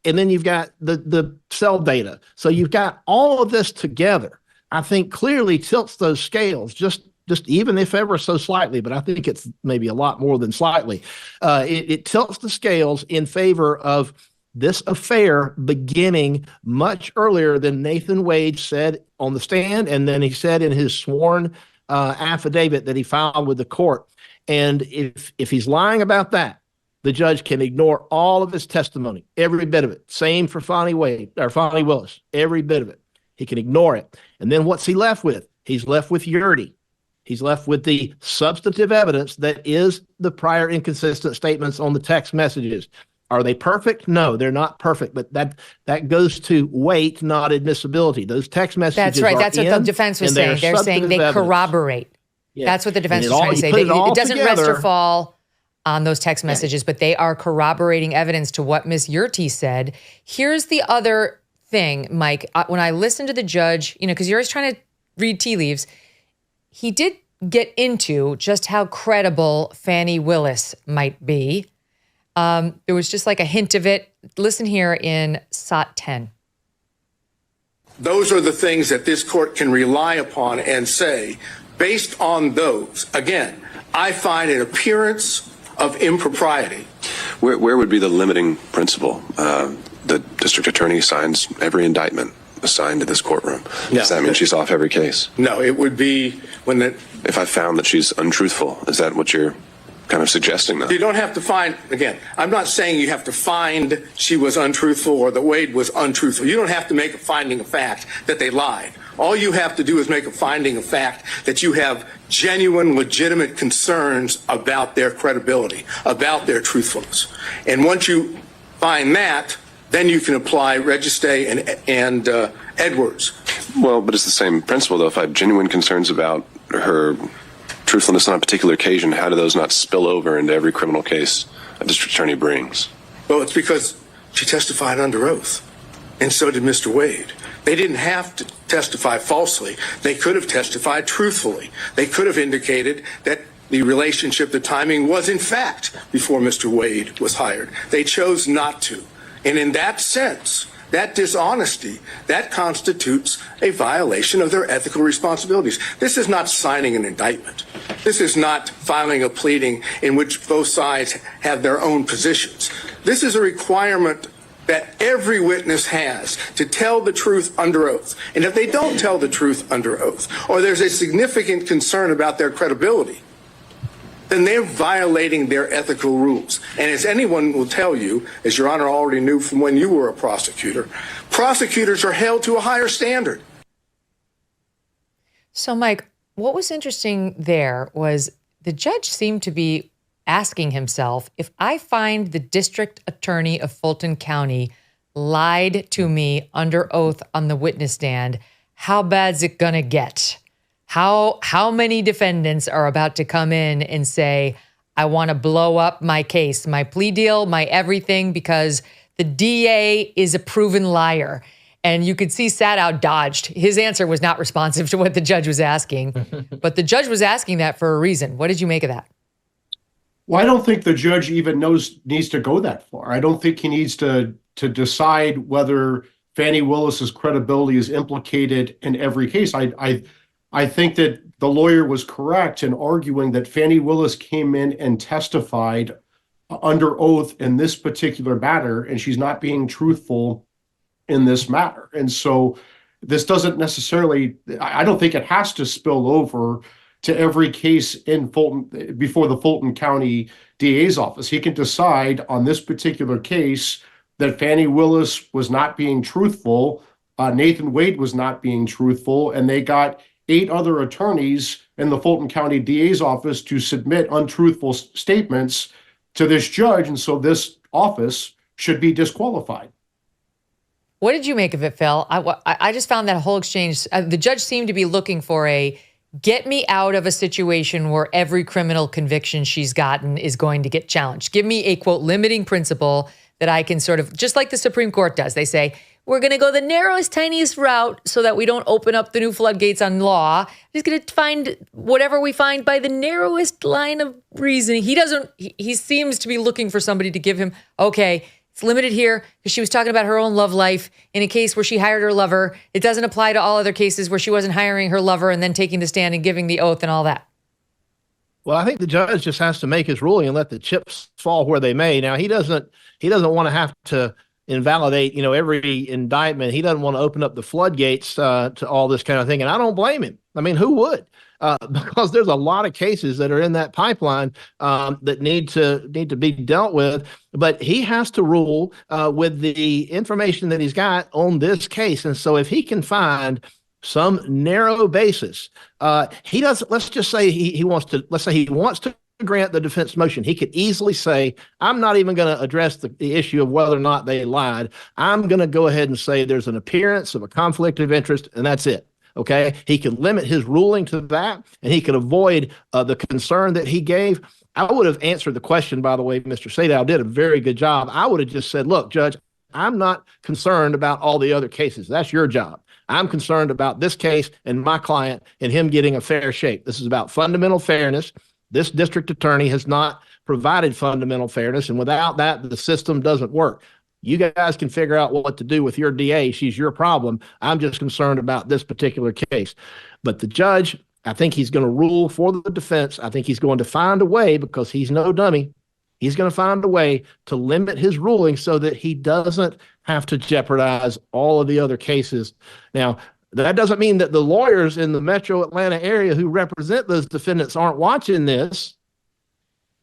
And then you've got the cell data. So you've got all of this together, I think clearly tilts those scales just even if ever so slightly, but I think it's maybe a lot more than slightly. It tilts the scales in favor of this affair beginning much earlier than Nathan Wade said on the stand, and then he said in his sworn affidavit that he filed with the court. And if he's lying about that, the judge can ignore all of his testimony, every bit of it. Same for Fonnie Willis, every bit of it. He can ignore it. And then what's he left with? He's left with Yurdy. He's left with the substantive evidence that is the prior inconsistent statements on the text messages. Are they perfect? No, they're not perfect, but that goes to weight, not admissibility. Those text messages That's right. That's what the defense was saying. They're saying they corroborate. Yeah. That's what the defense was trying to say. It doesn't rest or fall on those text messages, but they are corroborating evidence to what Ms. Yurty said. Here's the other thing, Mike. When I listened to the judge, because you're always trying to read tea leaves, he did get into just how credible Fani Willis might be. There was just like a hint of it. Listen here in SOT 10. Those are the things that this court can rely upon and say, based on those, again, I find an appearance of impropriety. Where would be the limiting principle? The district attorney signs every indictment assigned to this courtroom. No, Does that mean she's off every case? No, it would be when if I found that she's untruthful, is that what you're kind of suggesting though? You don't have to find, again, I'm not saying you have to find she was untruthful or that Wade was untruthful. You don't have to make a finding of fact that they lied. All you have to do is make a finding of fact that you have genuine, legitimate concerns about their credibility, about their truthfulness. And once you find that, then you can apply Registay and Edwards. Well, but it's the same principle though. If I have genuine concerns about her truthfulness on a particular occasion, how do those not spill over into every criminal case a district attorney brings? Well, it's because she testified under oath, and so did Mr. Wade. They didn't have to testify falsely. They could have testified truthfully. They could have indicated that the relationship, the timing was in fact before Mr. Wade was hired. They chose not to. And in that sense, that dishonesty, that constitutes a violation of their ethical responsibilities. This is not signing an indictment. This is not filing a pleading in which both sides have their own positions. This is a requirement that every witness has to tell the truth under oath. And if they don't tell the truth under oath, or there's a significant concern about their credibility, then they're violating their ethical rules. And as anyone will tell you, as Your Honor already knew from when you were a prosecutor, prosecutors are held to a higher standard. So, Mike, what was interesting there was the judge seemed to be asking himself, if I find the district attorney of Fulton County lied to me under oath on the witness stand, how bad's it gonna get? How many defendants are about to come in and say, I want to blow up my case, my plea deal, my everything, because the DA is a proven liar? And you could see Sadow dodged. His answer was not responsive to what the judge was asking, but the judge was asking that for a reason. What did you make of that? Well, I don't think the judge even needs to go that far. I don't think he needs to decide whether Fani Willis's credibility is implicated in every case. I think that the lawyer was correct in arguing that Fani Willis came in and testified under oath in this particular matter, and she's not being truthful in this matter. And so this doesn't necessarily, I don't think it has to spill over to every case in Fulton before the Fulton County DA's office. He can decide on this particular case that Fani Willis was not being truthful, Nathan Wade was not being truthful, and they got 8 other attorneys in the Fulton County DA's office to submit untruthful statements to this judge, and so this office should be disqualified. What did you make of it, Phil? I just found that whole exchange, the judge seemed to be looking for a get me out of a situation where every criminal conviction she's gotten is going to get challenged. Give me a, quote, limiting principle that I can sort of, just like the Supreme Court does. They say, we're going to go the narrowest, tiniest route so that we don't open up the new floodgates on law. He's going to find whatever we find by the narrowest line of reasoning. He seems to be looking for somebody to give him, okay, it's limited here because she was talking about her own love life in a case where she hired her lover. It doesn't apply to all other cases where she wasn't hiring her lover and then taking the stand and giving the oath and all that. Well, I think the judge just has to make his ruling and let the chips fall where they may. Now, he doesn't want to have to invalidate, every indictment. He doesn't want to open up the floodgates to all this kind of thing. And I don't blame him. I mean, who would? Because there's a lot of cases that are in that pipeline that need to be dealt with. But he has to rule with the information that he's got on this case. And so if he can find some narrow basis, he doesn't, let's just say he wants to grant the defense motion. He could easily say, I'm not even going to address the issue of whether or not they lied. I'm going to go ahead and say there's an appearance of a conflict of interest, and that's it. Okay. He could limit his ruling to that, and he could avoid the concern that he gave. I would have answered the question, by the way. Mr. Sadow did a very good job. I would have just said, look, Judge, I'm not concerned about all the other cases. That's your job. I'm concerned about this case and my client and him getting a fair shake. This is about fundamental fairness. This district attorney has not provided fundamental fairness, and without that, the system doesn't work. You guys can figure out what to do with your DA. She's your problem. I'm just concerned about this particular case. But the judge, I think he's going to rule for the defense. I think he's going to find a way, because he's no dummy. He's going to find a way to limit his ruling so that he doesn't have to jeopardize all of the other cases. Now, that doesn't mean that the lawyers in the metro Atlanta area who represent those defendants aren't watching this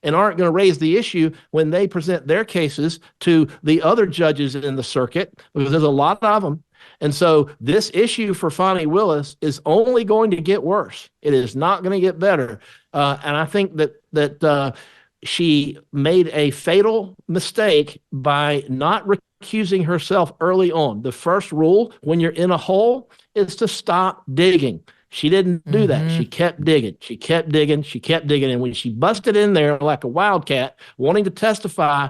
and aren't going to raise the issue when they present their cases to the other judges in the circuit, because there's a lot of them. And so this issue for Fani Willis is only going to get worse. It is not going to get better. And I think that she made a fatal mistake by not recusing herself early on. The first rule when you're in a hole is to stop digging. She didn't do that. She kept digging. She kept digging. She kept digging. And when she busted in there like a wildcat, wanting to testify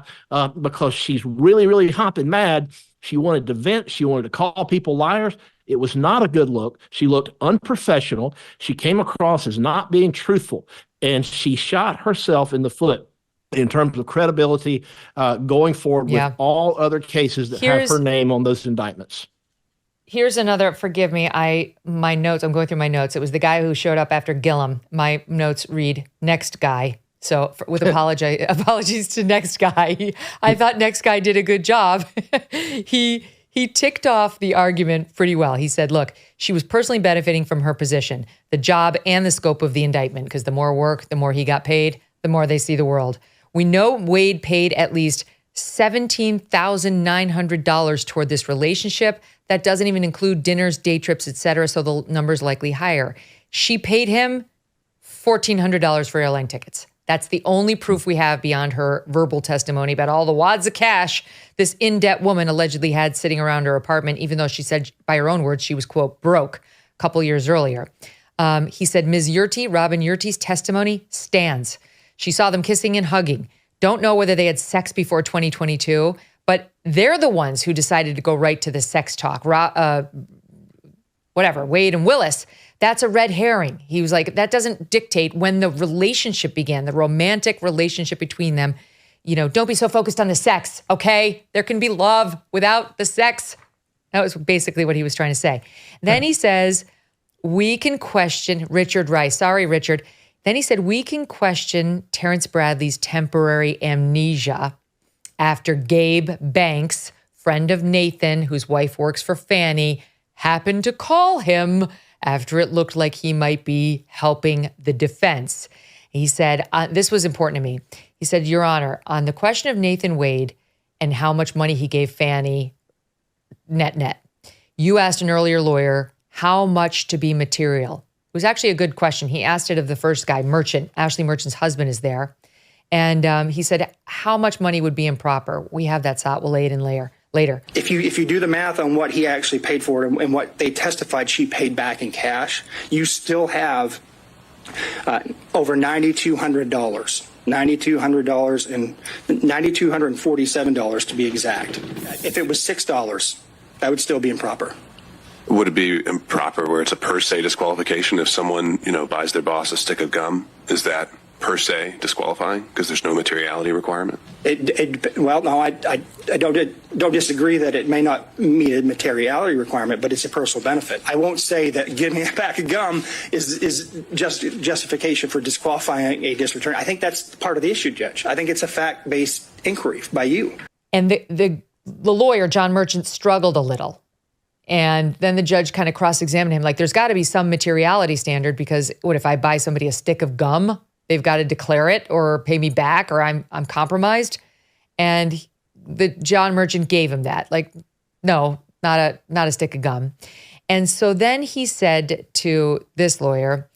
because she's really, really hopping mad, she wanted to vent. She wanted to call people liars. It was not a good look. She looked unprofessional. She came across as not being truthful. And she shot herself in the foot in terms of credibility going forward with all other cases that have her name on those indictments. Here's another, forgive me, my notes, I'm going through my notes. It was the guy who showed up after Gillum. My notes read, next guy. So with apologies to next guy. I thought next guy did a good job. He ticked off the argument pretty well. He said, look, she was personally benefiting from her position, the job, and the scope of the indictment, because the more work, the more he got paid, the more they see the world. We know Wade paid at least $17,900 toward this relationship. That doesn't even include dinners, day trips, etc., so the number's likely higher. She paid him $1,400 for airline tickets. That's the only proof we have beyond her verbal testimony about all the wads of cash this in-debt woman allegedly had sitting around her apartment, even though she said, by her own words, she was, quote, broke a couple years earlier. He said, Ms. Yurti, Robin Yurti's testimony stands. She saw them kissing and hugging. Don't know whether they had sex before 2022, but they're the ones who decided to go right to the sex talk. Wade and Willis, that's a red herring. He was like, that doesn't dictate when the relationship began, the romantic relationship between them. Don't be so focused on the sex, okay? There can be love without the sex. That was basically what he was trying to say. Then he says, we can question Richard Rice. Sorry, Richard. Then he said, we can question Terrence Bradley's temporary amnesia after Gabe Banks, friend of Nathan, whose wife works for Fannie, happened to call him after it looked like he might be helping the defense. He said, this was important to me. He said, Your Honor, on the question of Nathan Wade and how much money he gave Fannie net, you asked an earlier lawyer how much to be material. It was actually a good question. He asked it of the first guy, Merchant. Ashley Merchant's husband is there. And he said, how much money would be improper? We have that slot. We'll lay it in later. If you do the math on what he actually paid for it and what they testified she paid back in cash, you still have over $9,200, $9,200 and $9,247 to be exact. If it was $6, that would still be improper. Would it be improper where it's a per se disqualification if someone, buys their boss a stick of gum? Is that per se disqualifying because there's no materiality requirement? Well, no, I don't disagree that it may not meet a materiality requirement, but it's a personal benefit. I won't say that giving a pack of gum is just justification for disqualifying a district attorney. I think that's part of the issue, Judge. I think it's a fact-based inquiry by you. And the lawyer, John Merchant, struggled a little. And then the judge kind of cross-examined him, like, there's got to be some materiality standard because what if I buy somebody a stick of gum? They've got to declare it or pay me back or I'm compromised. And the John Merchant gave him that. Like, no, not a stick of gum. And so then he said to this lawyer,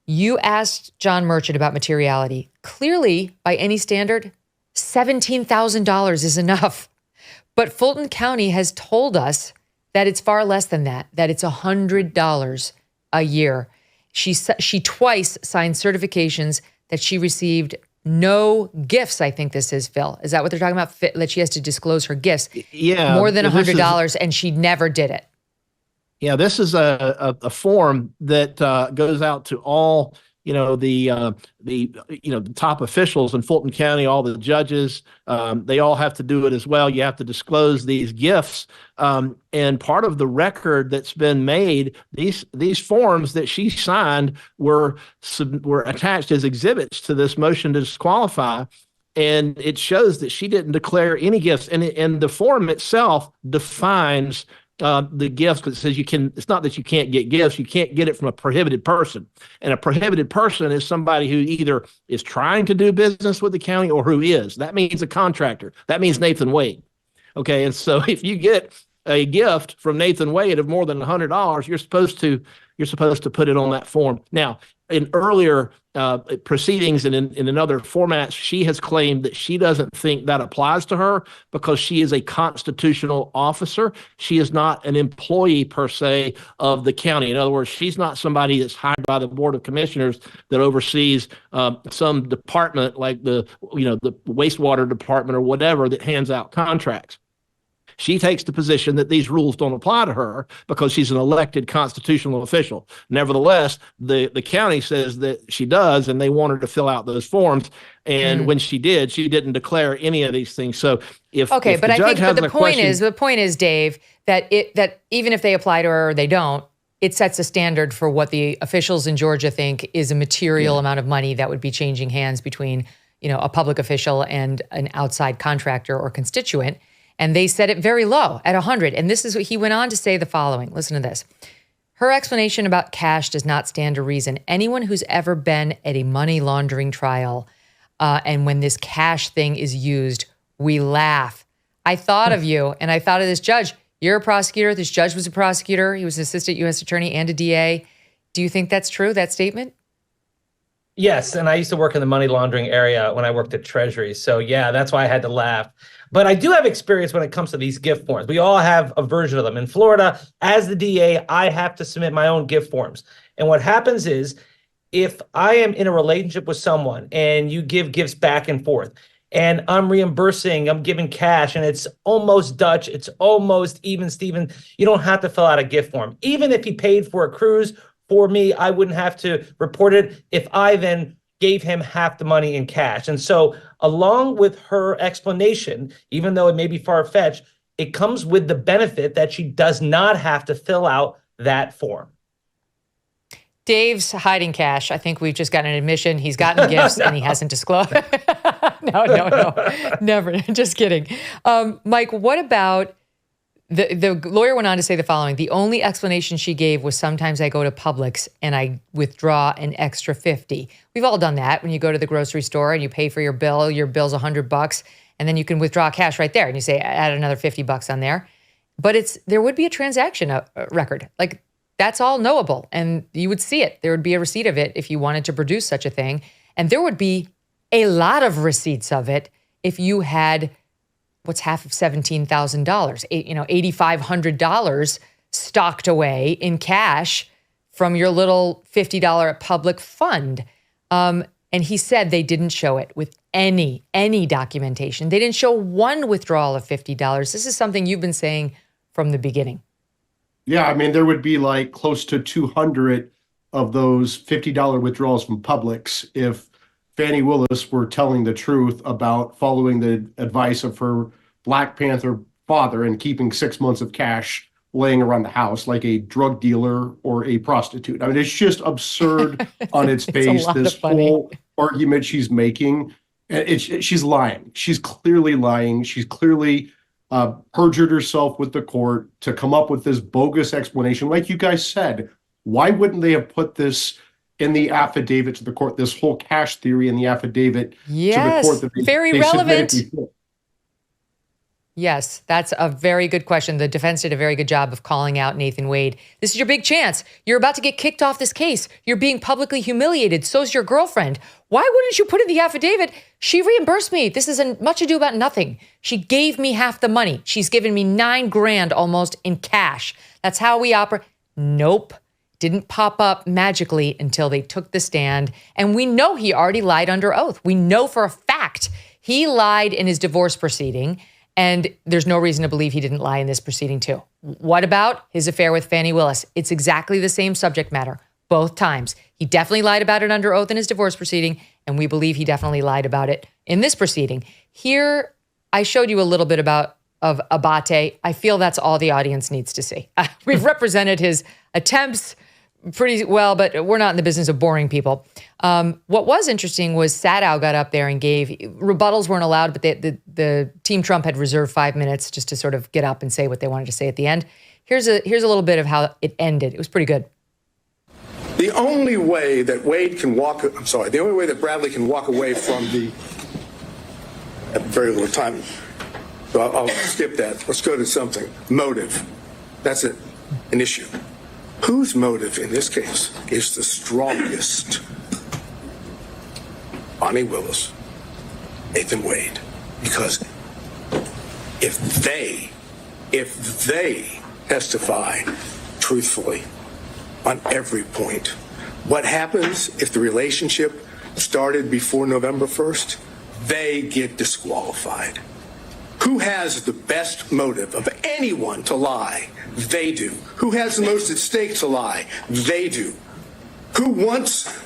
you asked John Merchant about materiality. Clearly, by any standard, $17,000 is enough. But Fulton County has told us that it's far less than that it's $100 a year. She twice signed certifications that she received no gifts. I think this is, Phil. Is that what they're talking about? That she has to disclose her gifts. Yeah. More than $100, and she never did it. Yeah, this is a form that goes out to all, the top officials in Fulton County, all the judges. They all have to do it as well. You have to disclose these gifts. And part of the record that's been made, these forms that she signed were attached as exhibits to this motion to disqualify. And it shows that she didn't declare any gifts. And the form itself defines the gifts, because it says it's not that you can't get gifts, you can't get it from a prohibited person. And a prohibited person is somebody who either is trying to do business with the county or who is. That means a contractor. That means Nathan Wade. Okay. And so if you get a gift from Nathan Wade of more than $100, you're supposed to put it on that form. Now, in earlier proceedings and in other formats, she has claimed that she doesn't think that applies to her because she is a constitutional officer. She is not an employee per se of the county. In other words, she's not somebody that's hired by the Board of Commissioners that oversees some department like the wastewater department or whatever that hands out contracts. She takes the position that these rules don't apply to her because she's an elected constitutional official. Nevertheless, the county says that she does, and they want her to fill out those forms. And when she did, she didn't declare any of these things. So if but the judge has the point is, Dave, that even if they apply to her or they don't, it sets a standard for what the officials in Georgia think is a material amount of money that would be changing hands between, a public official and an outside contractor or constituent. And they set it very low at 100. And this is what he went on to say the following. Listen to this. Her explanation about cash does not stand to reason. Anyone who's ever been at a money laundering trial, and when this cash thing is used, we laugh. I thought of you, and I thought of this judge. You're a prosecutor. This judge was a prosecutor. He was an assistant U.S. attorney and a DA. Do you think that's true, that statement? Yes, and I used to work in the money laundering area when I worked at Treasury. So yeah, that's why I had to laugh. But I do have experience when it comes to these gift forms. We all have a version of them. In Florida, as the DA, I have to submit my own gift forms. And what happens is, if I am in a relationship with someone and you give gifts back and forth, and I'm reimbursing, I'm giving cash, and it's almost Dutch, it's almost even Steven, you don't have to fill out a gift form. Even if he paid for a cruise for me, I wouldn't have to report it if I then gave him half the money in cash. And so along with her explanation, even though it may be far-fetched, it comes with the benefit that she does not have to fill out that form. Dave's hiding cash. I think we've just gotten an admission. He's gotten gifts and he hasn't disclosed. No, never. Just kidding. Mike, what about the lawyer went on to say the following: the only explanation she gave was sometimes I go to Publix and I withdraw an extra $50. We've all done that when you go to the grocery store and you pay for your bill. Your bill's $100, and then you can withdraw cash right there, and you say add another $50 on there. But there would be a transaction record. Like, that's all knowable, and you would see it. There would be a receipt of it if you wanted to produce such a thing. And there would be a lot of receipts of it if you had what's half of $17,000, $8,500 stocked away in cash from your little $50 public fund. And he said they didn't show it with any documentation. They didn't show one withdrawal of $50. This is something you've been saying from the beginning. Yeah, I mean, there would be like close to 200 of those $50 withdrawals from Publix if Fani Willis were telling the truth about following the advice of her Black Panther father and keeping 6 months of cash laying around the house like a drug dealer or a prostitute. I mean, it's just absurd on its face, this whole argument she's making. She's lying. She's clearly lying. She's clearly perjured herself with the court to come up with this bogus explanation. Like you guys said, why wouldn't they have put this in the affidavit to the court, this whole cash theory in the affidavit to the court? That very relevant. Yes, that's a very good question. The defense did a very good job of calling out Nathan Wade. This is your big chance. You're about to get kicked off this case. You're being publicly humiliated. So's your girlfriend. Why wouldn't you put in the affidavit? She reimbursed me. This is much ado about nothing. She gave me half the money. She's given me $9,000 almost in cash. That's how we operate. Nope. Didn't pop up magically until they took the stand. And we know he already lied under oath. We know for a fact he lied in his divorce proceeding. And there's no reason to believe he didn't lie in this proceeding too. What about his affair with Fani Willis? It's exactly the same subject matter, both times. He definitely lied about it under oath in his divorce proceeding, and we believe he definitely lied about it in this proceeding. Here, I showed you a little bit of Abate. I feel that's all the audience needs to see. We've represented his attempts pretty well, but we're not in the business of boring people. What was interesting was Sadow got up there and gave rebuttals weren't allowed, but the Team Trump had reserved 5 minutes just to sort of get up and say what they wanted to say at the end. Here's a little bit of how it ended. It was pretty good. The only way that the only way that Bradley can walk away from at very little time. So I'll skip that. Let's go to something. Motive. That's an issue. Whose motive in this case is the strongest? Fani Willis, Nathan Wade. Because if they testify truthfully on every point, what happens if the relationship started before November 1st? They get disqualified. Who has the best motive of anyone to lie? They do. Who has the most at stake to lie? They do. Who wants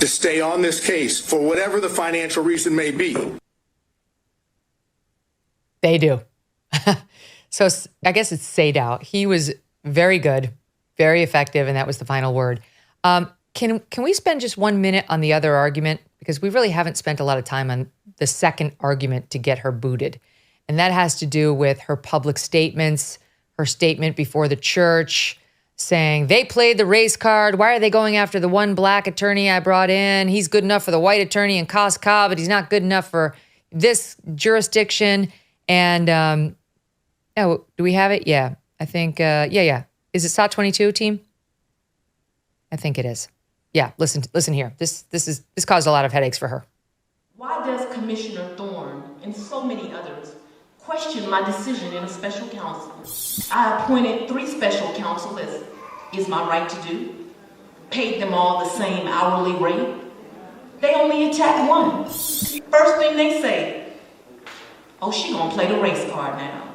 to stay on this case for whatever the financial reason may be? They do. So I guess it's Sadow. He was very good, very effective, and that was the final word. Can we spend just 1 minute on the other argument? Because we really haven't spent a lot of time on the second argument to get her booted. And that has to do with her public statements, her statement before the church saying they played the race card. Why are they going after the one black attorney I brought in? He's good enough for the white attorney in Cosca, but he's not good enough for this jurisdiction. And do we have it? Yeah, I think, yeah. Is it SOT 22, team? I think it is. Yeah, listen here. This caused a lot of headaches for her. Why does Commissioner Thorne and so many others question my decision in a special counsel? I appointed 3 special counsel, as is my right to do, paid them all the same hourly rate. They only attacked one. First thing they say, oh, she gonna play the race card now.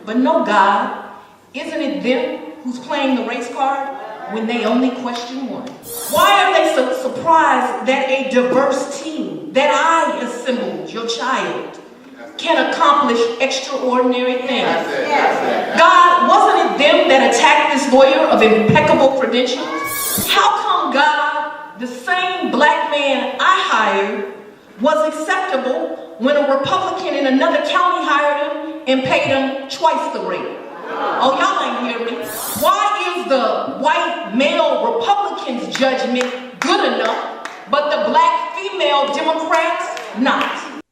But no, God, isn't it them who's playing the race card when they only question one? Why are they so surprised that a diverse team that I assembled, your child, can accomplish extraordinary things? God, wasn't it them that attacked this lawyer of impeccable credentials? How come, God, the same black man I hired was acceptable when a Republican in another county hired him and paid him twice the rate? Oh, y'all ain't hear me. Why is the white male Republican's judgment good enough, but the black female Democrats not?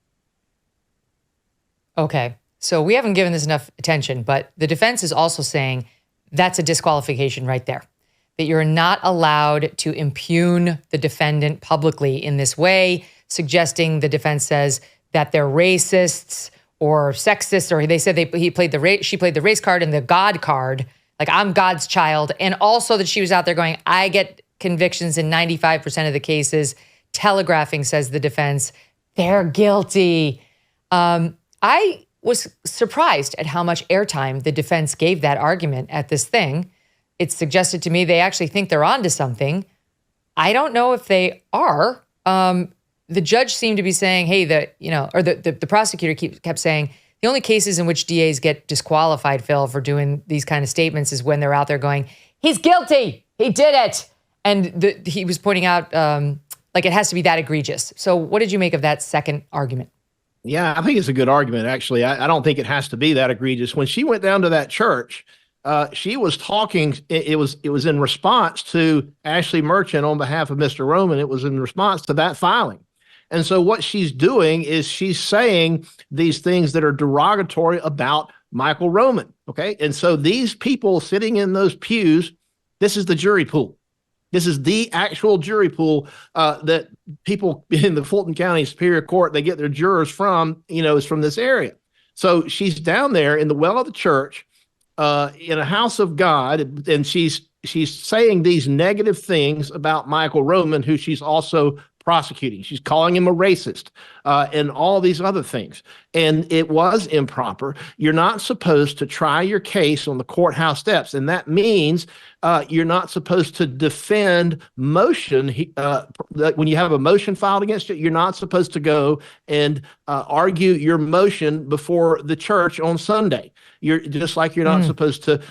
Okay, so we haven't given this enough attention, but the defense is also saying that's a disqualification right there, that you're not allowed to impugn the defendant publicly in this way, suggesting the defense says that they're racists or sexist, or they said she played the race card and the God card, like I'm God's child, and also that she was out there going, I get convictions in 95% of the cases, telegraphing, says the defense, they're guilty. I was surprised at how much airtime the defense gave that argument at this thing. It suggested to me they actually think they're onto something. I don't know if they are. The judge seemed to be saying, hey, the prosecutor kept saying, the only cases in which DAs get disqualified, Phil, for doing these kind of statements is when they're out there going, he's guilty, he did it. And he was pointing out, it has to be that egregious. So what did you make of that second argument? Yeah, I think it's a good argument, actually. I don't think it has to be that egregious. When she went down to that church, she was talking, it was in response to Ashley Merchant on behalf of Mr. Roman. It was in response to that filing. And so what she's doing is she's saying these things that are derogatory about Michael Roman, okay? And so these people sitting in those pews, this is the jury pool. This is the actual jury pool that people in the Fulton County Superior Court, they get their jurors from, is from this area. So she's down there in the well of the church, in a house of God, and she's saying these negative things about Michael Roman, who she's also prosecuting. She's calling him a racist and all these other things. And it was improper. You're not supposed to try your case on the courthouse steps. And that means you're not supposed to defend motion. When you have a motion filed against you, you're not supposed to go and argue your motion before the church on Sunday. You're just like you're not supposed to,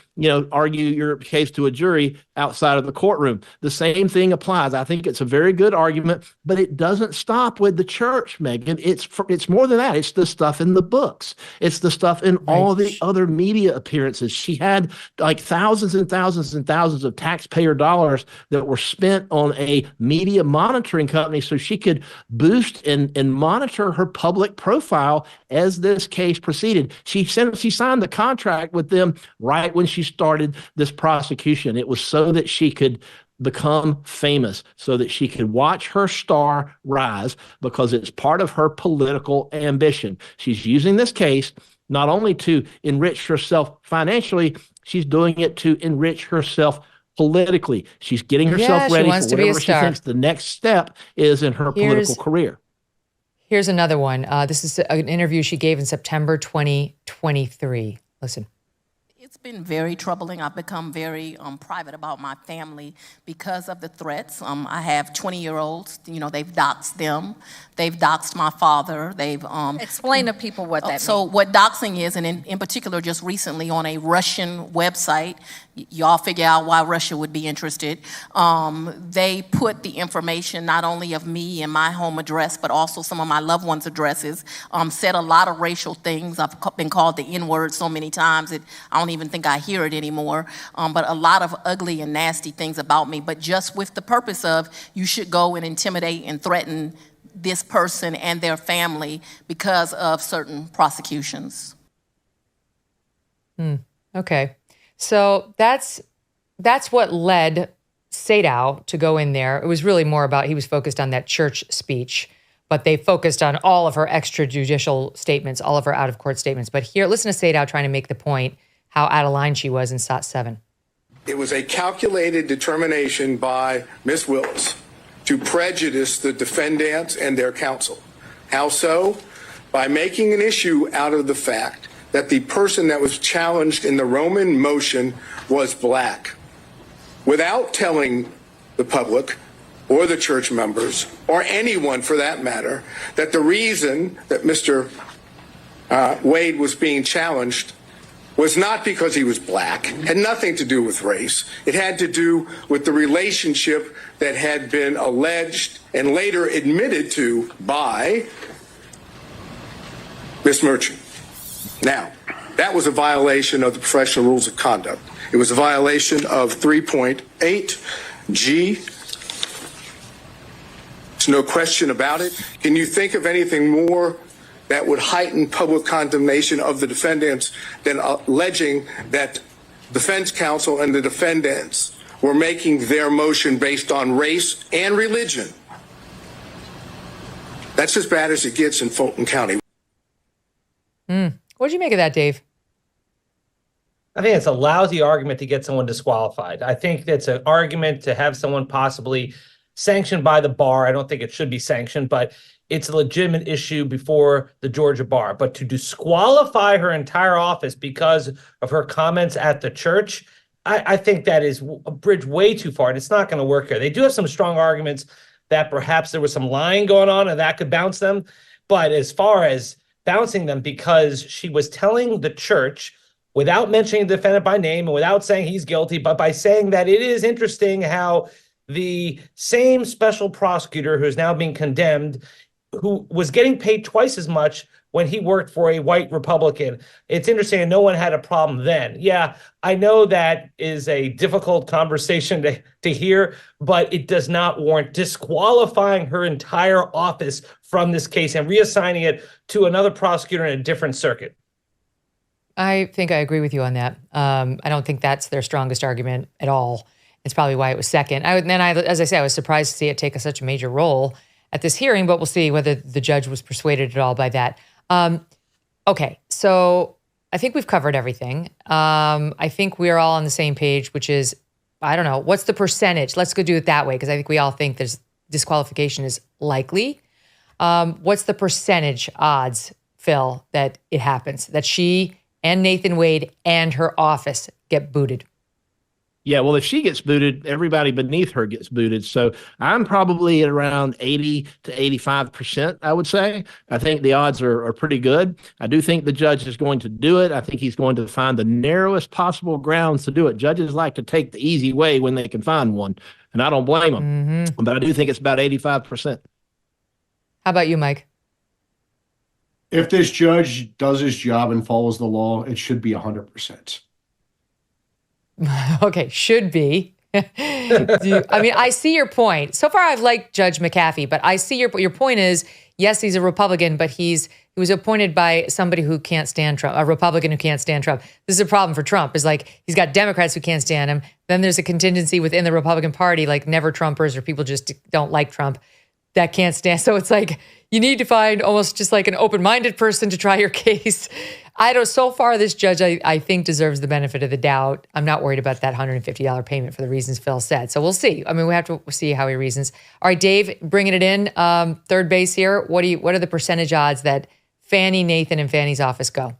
argue your case to a jury outside of the courtroom. The same thing applies. I think it's a very good argument, but it doesn't stop with the church, Megyn. It's more than that. It's the stuff in the books. It's the stuff in all the other media appearances. She had like thousands and thousands and thousands of taxpayer dollars that were spent on a media monitoring company so she could boost and monitor her public profile as this case proceeded. She signed the contract with them right when she started this prosecution. It was so that she could become famous, so that she could watch her star rise, because it's part of her political ambition. She's using this case not only to enrich herself financially, she's doing it to enrich herself politically. She's getting herself ready for whatever she thinks the next step is in her political career. Here's another one. This is an interview she gave in September 2023. Listen. It's been very troubling. I've become very private about my family because of the threats. I have 20-year-olds. They've doxed them. They've doxed my father. They've explain to people what that means. So what doxing is, and in particular, just recently on a Russian website, y'all figure out why Russia would be interested. They put the information not only of me and my home address, but also some of my loved ones' addresses. Said a lot of racial things. I've been called the N-word so many times that I don't even think I hear it anymore. But a lot of ugly and nasty things about me. But just with the purpose of you should go and intimidate and threaten this person and their family because of certain prosecutions. Okay. So that's what led Sadow to go in there. It was really more about, he was focused on that church speech, but they focused on all of her extrajudicial statements, all of her out-of-court statements. But here, listen to Sadow trying to make the point how out of line she was in SOT 7. It was a calculated determination by Ms. Willis to prejudice the defendants and their counsel. How so? By making an issue out of the fact that the person that was challenged in the Roman motion was black, without telling the public or the church members, or anyone for that matter, that the reason that Mr. Wade was being challenged was not because he was black, had nothing to do with race. It had to do with the relationship that had been alleged and later admitted to by Ms. Merchant. Now, that was a violation of the professional rules of conduct. It was a violation of 3.8G. There's no question about it. Can you think of anything more that would heighten public condemnation of the defendants than alleging that defense counsel and the defendants were making their motion based on race and religion? That's as bad as it gets in Fulton County. What did you make of that, Dave? I think it's a lousy argument to get someone disqualified. I think that's an argument to have someone possibly sanctioned by the bar. I don't think it should be sanctioned, but it's a legitimate issue before the Georgia bar. But to disqualify her entire office because of her comments at the church, I think that is a bridge way too far, and it's not going to work here. They do have some strong arguments that perhaps there was some lying going on and that could bounce them. But as far as bouncing them because she was telling the church, without mentioning the defendant by name and without saying he's guilty, but by saying that it is interesting how the same special prosecutor who is now being condemned, who was getting paid twice as much when he worked for a white Republican. It's interesting, and no one had a problem then. Yeah, I know that is a difficult conversation to hear, but it does not warrant disqualifying her entire office from this case and reassigning it to another prosecutor in a different circuit. I think I agree with you on that. I don't think that's their strongest argument at all. It's probably why it was second. As I say, I was surprised to see it take such a major role at this hearing, but we'll see whether the judge was persuaded at all by that. Okay, so I think we've covered everything. I think we're all on the same page, which is, I don't know, what's the percentage? Let's go do it that way, because I think we all think there's disqualification is likely. What's the percentage odds, Phil, that it happens, that she and Nathan Wade and her office get booted? Yeah, well, if she gets booted, everybody beneath her gets booted. So I'm probably at around 80 to 85%, I would say. I think the odds are pretty good. I do think the judge is going to do it. I think he's going to find the narrowest possible grounds to do it. Judges like to take the easy way when they can find one, and I don't blame them. But I do think it's about 85%. How about you, Mike? If this judge does his job and follows the law, it should be 100%. Okay, should be. I see your point. So far, I've liked Judge McAfee, but I see your point is, yes, he's a Republican, but he was appointed by somebody who can't stand Trump, a Republican who can't stand Trump. This is a problem for Trump. Is like he's got Democrats who can't stand him. Then there's a contingency within the Republican Party, like never Trumpers or people just don't like Trump that can't stand. So it's like you need to find almost just like an open-minded person to try your case. So far, this judge, I think, deserves the benefit of the doubt. I'm not worried about that $150 payment for the reasons Phil said. So we'll see. I mean, we have to see how he reasons. All right, Dave, bringing it in, third base here. What are the percentage odds that Fannie, Nathan, and Fannie's office go?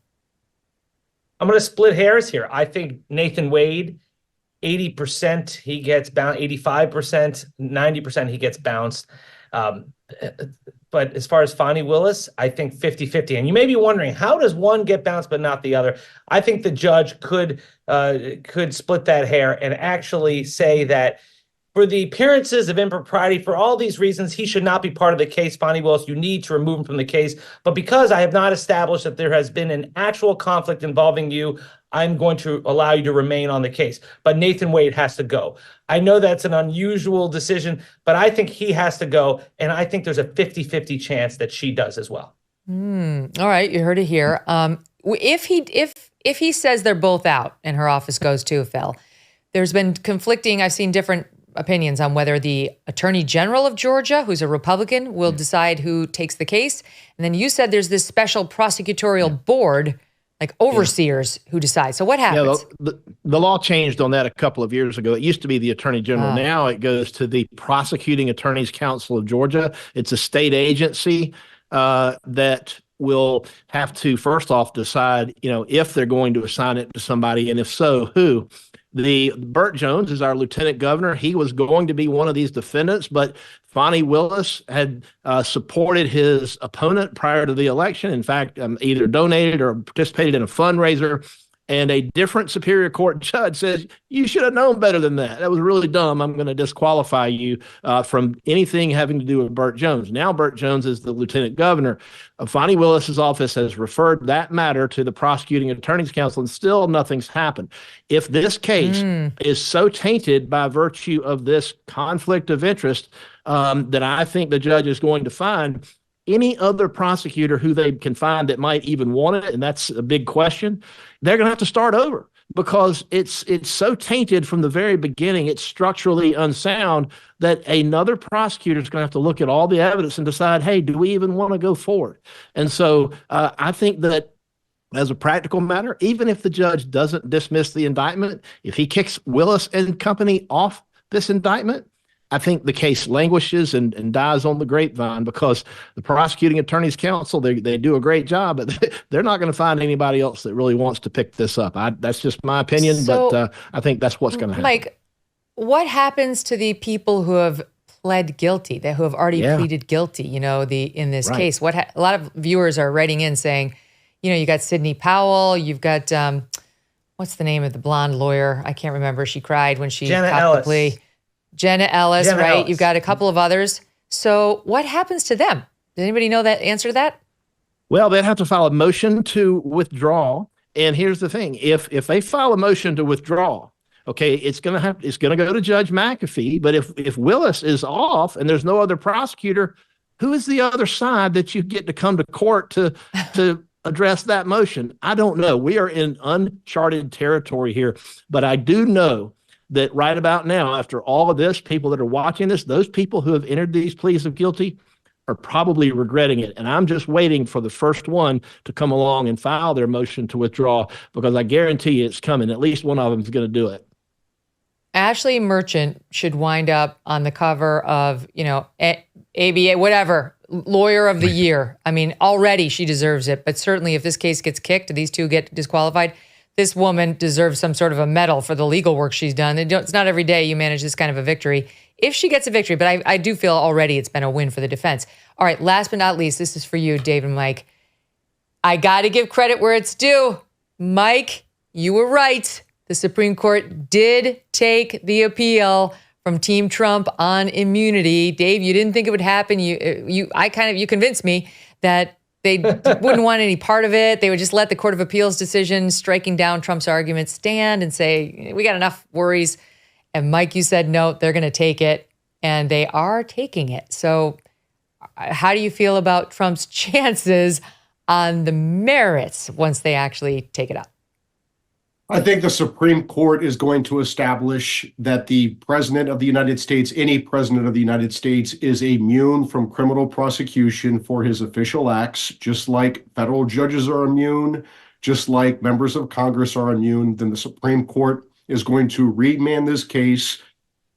I'm going to split hairs here. I think Nathan Wade, 80% he gets bounced, 85%, 90% he gets bounced. But as far as Fani Willis, I think 50-50. And you may be wondering, how does one get bounced but not the other? I think the judge could split that hair and actually say that for the appearances of impropriety, for all these reasons, he should not be part of the case. Fani Willis, you need to remove him from the case. But because I have not established that there has been an actual conflict involving you, I'm going to allow you to remain on the case. But Nathan Wade has to go. I know that's an unusual decision, but I think he has to go. And I think there's a 50-50 chance that she does as well. All right, you heard it here. If he says they're both out and her office goes too, Phil, there's been conflicting, I've seen different opinions on whether the Attorney General of Georgia, who's a Republican, will decide who takes the case. And then you said there's this special prosecutorial board, like overseers, who decide. So what happens? Yeah, the law changed on that a couple of years ago. It used to be the Attorney General. Now it goes to the Prosecuting Attorneys Council of Georgia. It's a state agency that will have to first off decide, if they're going to assign it to somebody, and if so, who. Burt Jones is our lieutenant governor. He was going to be one of these defendants, but Fani Willis had supported his opponent prior to the election. In fact, either donated or participated in a fundraiser. And a different Superior Court judge says, you should have known better than that. That was really dumb. I'm going to disqualify you from anything having to do with Burt Jones. Now Burt Jones is the lieutenant governor. Fani Willis's office has referred that matter to the Prosecuting Attorneys Council, and still nothing's happened. If this case is so tainted by virtue of this conflict of interest that I think the judge is going to find any other prosecutor who they can find that might even want it, and that's a big question, they're going to have to start over because it's so tainted from the very beginning. It's structurally unsound that another prosecutor is going to have to look at all the evidence and decide, hey, do we even want to go forward? And so I think that as a practical matter, even if the judge doesn't dismiss the indictment, if he kicks Willis and company off this indictment, I think the case languishes and dies on the grapevine because the Prosecuting Attorneys Council, they do a great job, but they're not going to find anybody else that really wants to pick this up. That's just my opinion, but I think that's what's going to happen. Mike, what happens to the people who have pled guilty, who have already pleaded guilty, in this case? A lot of viewers are writing in saying, you got Sidney Powell, you've got, what's the name of the blonde lawyer? I can't remember. She cried when she got the plea. Jenna Ellis, right? You've got a couple of others. So what happens to them? Does anybody know that answer to that? Well, they'd have to file a motion to withdraw. And here's the thing. If they file a motion to withdraw, okay, it's going to go to Judge McAfee. But if Willis is off and there's no other prosecutor, who is the other side that you get to come to court to address that motion? I don't know. We are in uncharted territory here. But I do know that right about now, after all of this, people that are watching this, those people who have entered these pleas of guilty are probably regretting it. And I'm just waiting for the first one to come along and file their motion to withdraw, because I guarantee you it's coming. At least one of them is going to do it. Ashley Merchant should wind up on the cover of, ABA, whatever, Lawyer of the Year. I mean, already she deserves it. But certainly if this case gets kicked, these two get disqualified, this woman deserves some sort of a medal for the legal work she's done. It's not every day you manage this kind of a victory. If she gets a victory, but I do feel already it's been a win for the defense. All right, last but not least, this is for you, Dave and Mike. I got to give credit where it's due. Mike, you were right. The Supreme Court did take the appeal from Team Trump on immunity. Dave, you didn't think it would happen. You convinced me that they wouldn't want any part of it. They would just let the Court of Appeals decision striking down Trump's arguments stand and say, we got enough worries. And Mike, you said, no, they're going to take it. And they are taking it. So how do you feel about Trump's chances on the merits once they actually take it up? I think the Supreme Court is going to establish that the President of the United States, any President of the United States, is immune from criminal prosecution for his official acts, just like federal judges are immune, just like members of Congress are immune. Then the Supreme Court is going to remand this case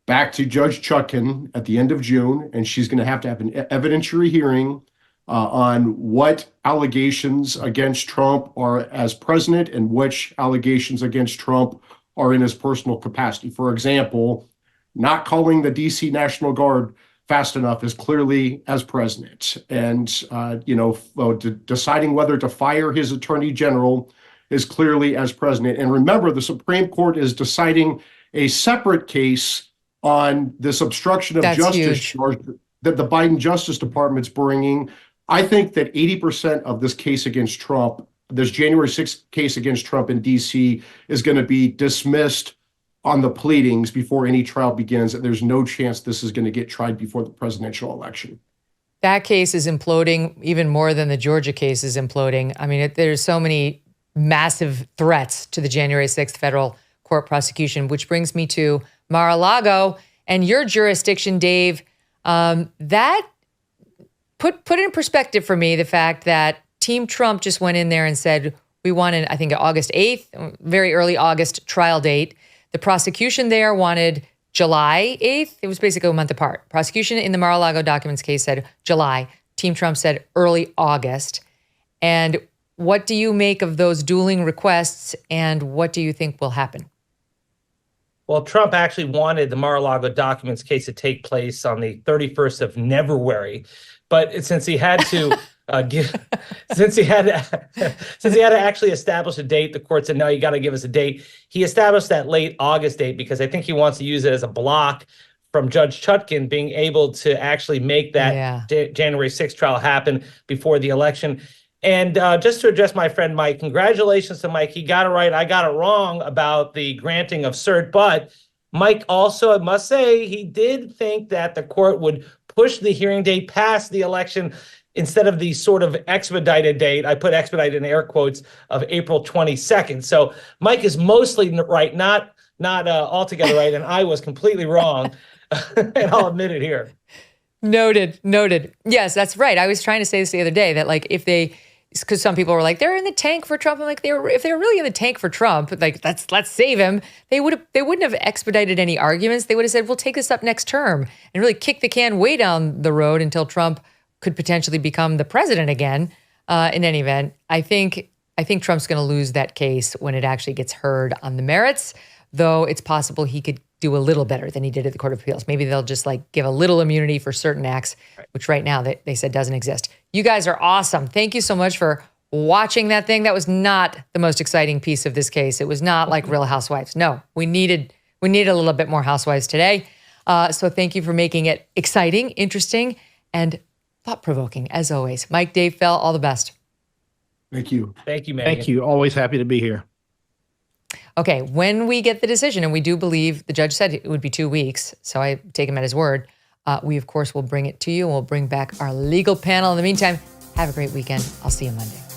back to Judge Chutkan at the end of June, and she's going to have an evidentiary hearing on what allegations against Trump are as president and which allegations against Trump are in his personal capacity. For example, not calling the DC National Guard fast enough is clearly as president. And, deciding whether to fire his attorney general is clearly as president. And remember, the Supreme Court is deciding a separate case on this obstruction of justice charge that the Biden Justice Department's bringing. I think that 80% of this case against Trump, this January 6th case against Trump in D.C., is going to be dismissed on the pleadings before any trial begins. And there's no chance this is going to get tried before the presidential election. That case is imploding even more than the Georgia case is imploding. I mean, there's so many massive threats to the January 6th federal court prosecution, which brings me to Mar-a-Lago and your jurisdiction, Dave, that put it in perspective for me, the fact that Team Trump just went in there and said, we wanted, I think, August 8th, very early August trial date. The prosecution there wanted July 8th. It was basically a month apart. Prosecution in the Mar-a-Lago documents case said July. Team Trump said early August. And what do you make of those dueling requests, and what do you think will happen? Well, Trump actually wanted the Mar-a-Lago documents case to take place on the 31st of Neverwary, but since he had to since he had to actually establish a date, the court said, no, you got to give us a date. He established that late August date because I think he wants to use it as a block from Judge Chutkan being able to actually make that January 6th trial happen before the election. And just to address my friend Mike, congratulations to Mike. He got it right. I got it wrong about the granting of cert. But Mike also, I must say, he did think that the court would push the hearing date past the election instead of the sort of expedited date, I put expedited in air quotes, of April 22nd. So Mike is mostly right, not altogether right, and I was completely wrong, and I'll admit it here. Noted. Yes, that's right. I was trying to say this the other day, that like because some people were like, they're in the tank for Trump. I'm like, if they were really in the tank for Trump, like let's save him. They wouldn't have expedited any arguments. They would have said, we'll take this up next term, and really kick the can way down the road until Trump could potentially become the president again. In any event, I think Trump's going to lose that case when it actually gets heard on the merits, though it's possible he could do a little better than he did at the Court of Appeals. Maybe they'll just like give a little immunity for certain acts, which right now they said doesn't exist. You guys are awesome. Thank you so much for watching that thing. That was not the most exciting piece of this case. It was not like Real Housewives. No, we needed a little bit more Housewives today. So thank you for making it exciting, interesting, and thought-provoking, as always. Mike, Dave, Phil, all the best. Thank you. Thank you, Megyn. Thank you. Always happy to be here. Okay, when we get the decision, and we do believe the judge said it would be 2 weeks, so I take him at his word, we, of course, will bring it to you, and we'll bring back our legal panel. In the meantime, have a great weekend. I'll see you Monday.